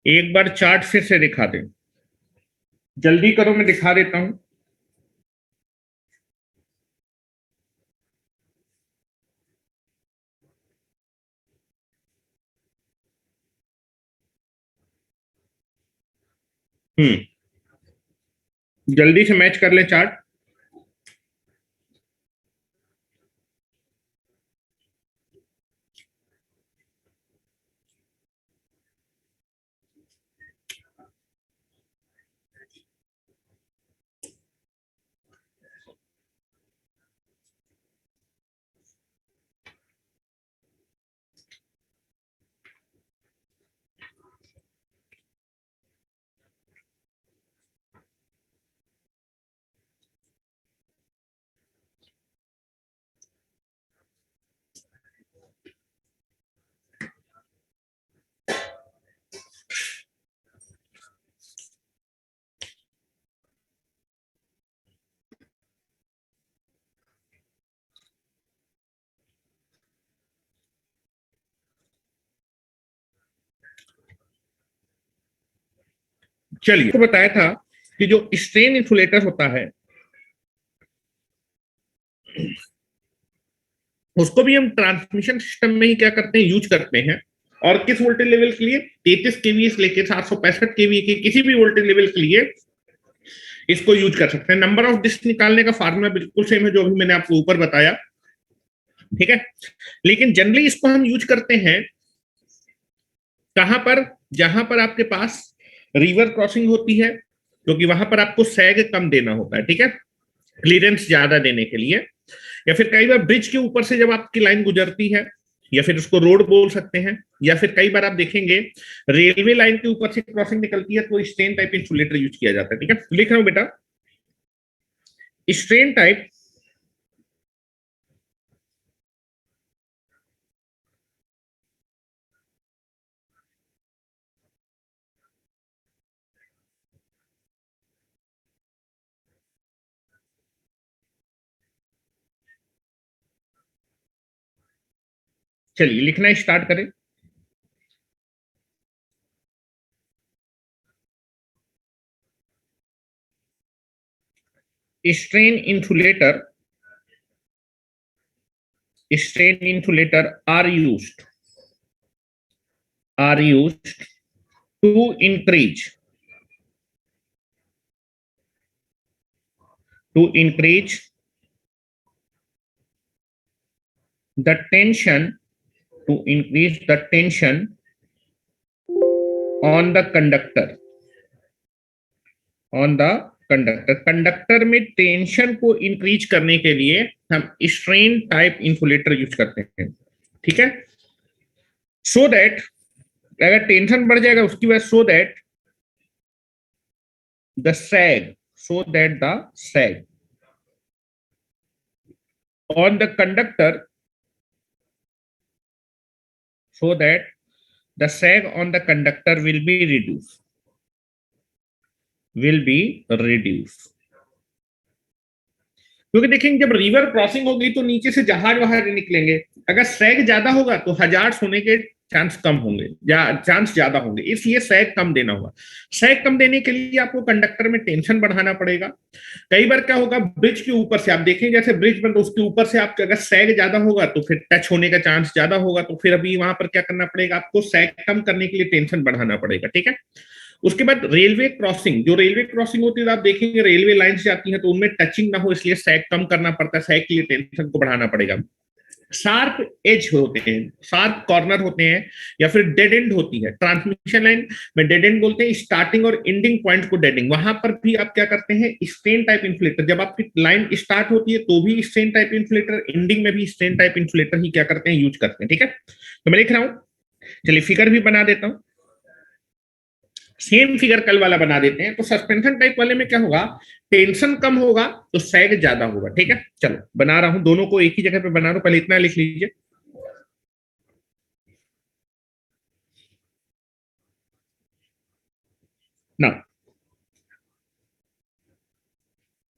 एक बार चार्ट फिर से दिखा दें, जल्दी करो मैं दिखा देता हूं। जल्दी से मैच कर ले चार्ट। चलिए, तो बताया था कि जो स्ट्रेन इंसुलेटर होता है उसको भी हम ट्रांसमिशन सिस्टम में ही क्या करते हैं, यूज करते हैं, और किस वोल्टेज लेवल के लिए, 33 केवीए से लेकर 765 केवीए के किसी भी वोल्टेज लेवल के लिए इसको यूज कर सकते हैं। नंबर ऑफ डिस्क निकालने का फार्मूला बिल्कुल सेम है जो अभी मैंने आपको ऊपर बताया, ठीक है। लेकिन जनरली इसको हम यूज करते हैं कहां पर, जहां पर आपके पास रिवर क्रॉसिंग होती है, क्योंकि वहां पर आपको सैग कम देना होता है, ठीक है, क्लियरेंस ज्यादा देने के लिए, या फिर कई बार ब्रिज के ऊपर से जब आपकी लाइन गुजरती है, या फिर उसको रोड बोल सकते हैं, या फिर कई बार आप देखेंगे रेलवे लाइन के ऊपर से क्रॉसिंग निकलती है तो स्ट्रेन टाइप इंसुलेटर यूज किया जाता है। ठीक है, लिख रहा हूं बेटा, स्ट्रेन टाइप चलिए लिखना स्टार्ट करें। Strain insulator, strain insulator are used to increase the tension, to increase the tension on the conductor, conductor में टेंशन को इंक्रीज करने के लिए हम स्ट्रेन टाइप इंसुलेटर यूज करते हैं। ठीक है, सो दैट अगर टेंशन बढ़ जाएगा उसकी वजह, सो that the sag on the conductor, so that the sag on the conductor will be reduced। क्योंकि देखेंगे जब रिवर क्रॉसिंग होगी तो नीचे से जहाज बाहर निकलेंगे, अगर सैग ज्यादा होगा तो हजार्ड्स होने के चांस कम होंगे या चांस ज्यादा होंगे, इसलिए सैग कम देना होगा। सैग कम देने के लिए आपको कंडक्टर में टेंशन बढ़ाना पड़ेगा। कई बार क्या होगा, ब्रिज के ऊपर से आप देखें, जैसे ब्रिज बन तो उसके ऊपर से आपका अगर सैग ज्यादा होगा तो फिर टच होने का चांस ज्यादा होगा, तो फिर अभी वहां पर क्या करना पड़ेगा, आपको सैग कम करने के लिए टेंशन बढ़ाना पड़ेगा। ठीक है, उसके बाद रेलवे क्रॉसिंग, जो रेलवे क्रॉसिंग होती है आप देखेंगे रेलवे लाइंस जाती हैं तो उनमें टचिंग ना हो, इसलिए सैग कम करना पड़ता है, सैग के लिए टेंशन को बढ़ाना पड़ेगा। शार्प एज होते हैं, शार्प कॉर्नर होते हैं, या फिर डेड एंड होती है ट्रांसमिशन लाइन में, डेड एंड बोलते हैं स्टार्टिंग और एंडिंग पॉइंट को डेडिंग, वहां पर भी आप क्या करते हैं, स्ट्रेन टाइप इंसुलेटर, जब आपकी लाइन स्टार्ट होती है तो भी स्ट्रेन टाइप इंसुलेटर, एंडिंग में भी स्ट्रेन टाइप इंसुलेटर ही क्या करते हैं, यूज करते हैं। ठीक है, तो मैं लिख रहा हूं, चलिए फिगर भी बना देता हूं, सेम फिगर कल वाला बना देते हैं। तो सस्पेंशन टाइप वाले में क्या होगा, टेंशन कम होगा तो सैग ज्यादा होगा। ठीक है, चलो बना रहा हूं, दोनों को एक ही जगह पे बना रहा हूं, पहले इतना लिख लीजिए ना।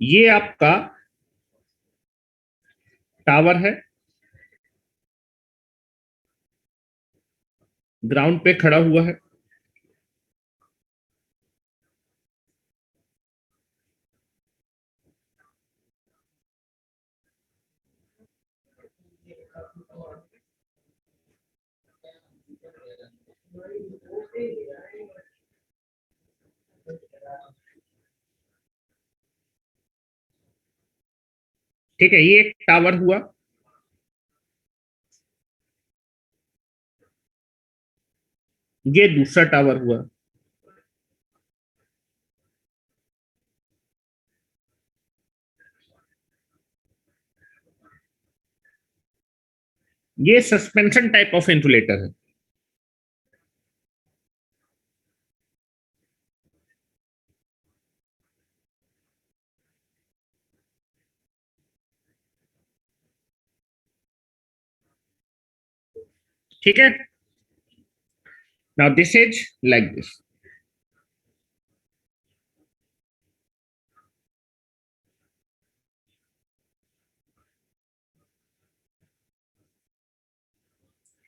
ये आपका टावर है, ग्राउंड पे खड़ा हुआ है, ठीक है, ये एक टावर हुआ, ये दूसरा टावर हुआ, ये सस्पेंशन टाइप ऑफ इंसुलेटर है। ठीक है, now this is like this,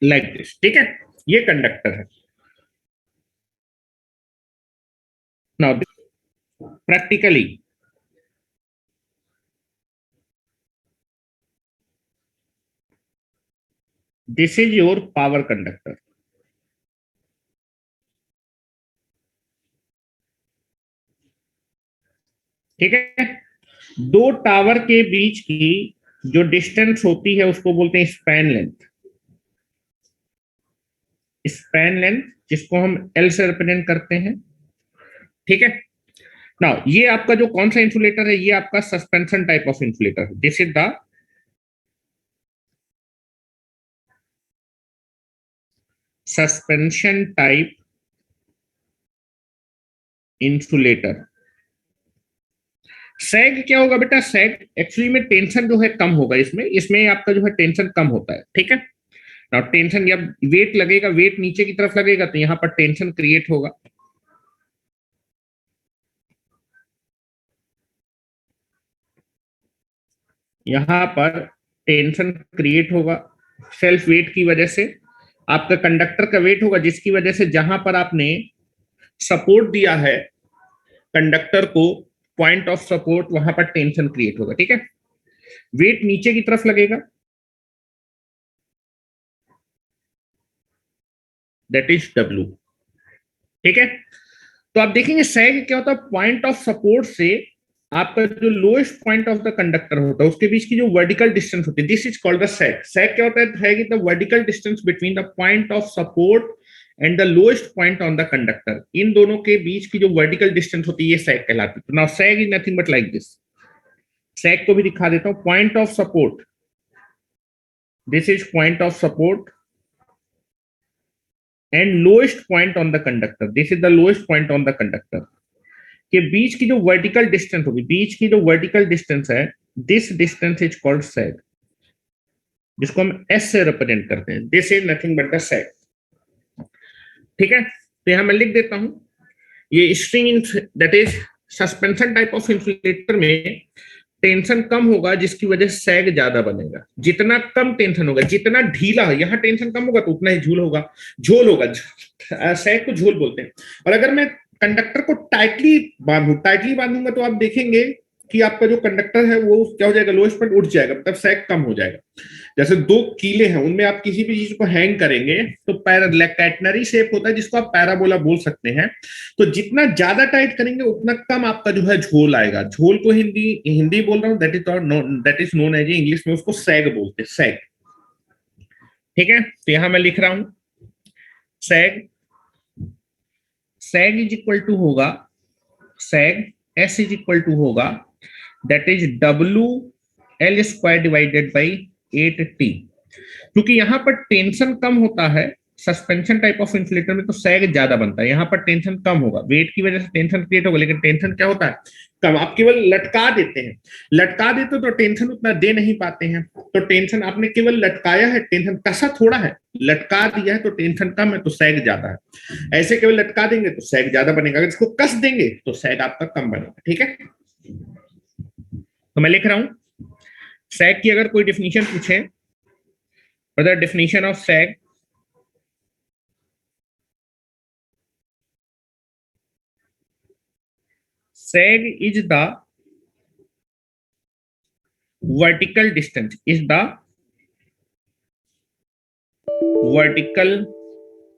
like this. ठीक है, ये कंडक्टर है। Now practically this is your power conductor. ठीक है, दो टावर के बीच की जो डिस्टेंस होती है उसको बोलते हैं स्पैन लेंथ, स्पैन लेंथ जिसको हम एल से रिप्रेजेंट करते हैं। ठीक है, नाउ ये आपका जो कौन सा इंसुलेटर है, ये आपका सस्पेंशन टाइप ऑफ इंसुलेटर है, this is the suspension type insulator. Sag क्या होगा बेटा? सैग एक्चुअली में टेंशन जो है कम होगा, इसमें इसमें आपका जो है टेंशन कम होता है, ठीक है ना। टेंशन या वेट लगेगा, वेट नीचे की तरफ लगेगा तो यहां पर टेंशन क्रिएट होगा। यहां पर टेंशन क्रिएट होगा सेल्फ वेट की वजह से। आपका कंडक्टर का वेट होगा, जिसकी वजह से जहां पर आपने सपोर्ट दिया है कंडक्टर को, पॉइंट ऑफ सपोर्ट, वहां पर टेंशन क्रिएट होगा, ठीक है। वेट नीचे की तरफ लगेगा, दैट इज डब्ल्यू, ठीक है। तो आप देखेंगे सैग क्या होता है, पॉइंट ऑफ सपोर्ट से आपका जो lowest point of the conductor होता है उसके बीच की जो वर्टिकल डिस्टेंस होती है, this is called the sag. Sag क्या होता है the vertical distance between the point of support and the lowest point on the conductor. इन दोनों के बीच की जो वर्टिकल डिस्टेंस होती है ये सैग कहलाती है। तो now sag is nothing but like this. Sag को भी दिखा देता हूं, point of support, this is point of support and lowest point on the conductor, this is the lowest point on the conductor के बीच की जो वर्टिकल डिस्टेंस होगी, बीच की जो वर्टिकल डिस्टेंस है, दिस डिस्टेंस इज कॉल्ड सैग, जिसको हम एस से रिप्रेजेंट करते हैं। This is nothing but the सैग, ठीक है। तो यहां मैं लिख देता हूं, ये string that is suspension type of insulator में टेंशन कम होगा, जिसकी वजह से सैग ज्यादा बनेगा। जितना कम टेंशन होगा, जितना ढीला है, यहाँ टेंशन कम होगा तो उतना ही झूल होगा, झोल होगा। सैग को झोल बोलते हैं। और अगर मैं कंडक्टर को टाइटली बांधूंगा तो आप देखेंगे कि आपका जो कंडक्टर है वो क्या हो जाएगा, लोएस्ट पॉइंट उठ जाएगा, मतलब सैग कम हो जाएगा। जैसे दो कीले हैं, उनमें आप किसी भी चीज को हैंग करेंगे तो कैटनरी शेप होता है, जिसको आप पैराबोला बोल सकते हैं। तो जितना ज्यादा टाइट करेंगे उतना कम आपका जो है झोल आएगा। झोल को हिंदी बोल रहा हूँ, that is known as, English में उसको सैग बोलते हैं, सैग, ठीक है। तो यहां मैं लिख रहा हूं सैग, सैग इज इक्वल टू होगा, सैग एस इज इक्वल टू होगा that is W L square divided by 8t। क्योंकि यहां पर टेंशन कम होता है सस्पेंशन टाइप ऑफ इंसुलेटर में, तो सैग ज्यादा बनता है। यहां पर टेंशन कम होगा, वेट की वजह से टेंशन क्रिएट होगा, लेकिन टेंशन क्या होता है, कम। आप केवल लटका देते हैं, लटका देते तो टेंशन उतना दे नहीं पाते हैं। तो टेंशन आपने केवल लटकाया है, टेंशन कसा थोड़ा है, लटका दिया है तो टेंशन कम है, तो सैग ज्यादा है। ऐसे केवल लटका देंगे तो सैग ज्यादा बनेगा, अगर इसको कस देंगे तो सैग आपका कम बनेगा, ठीक है। तो मैं लिख रहा हूं सैग की अगर कोई डेफिनेशन पूछे, the definition of sag, sag is the vertical distance, is the vertical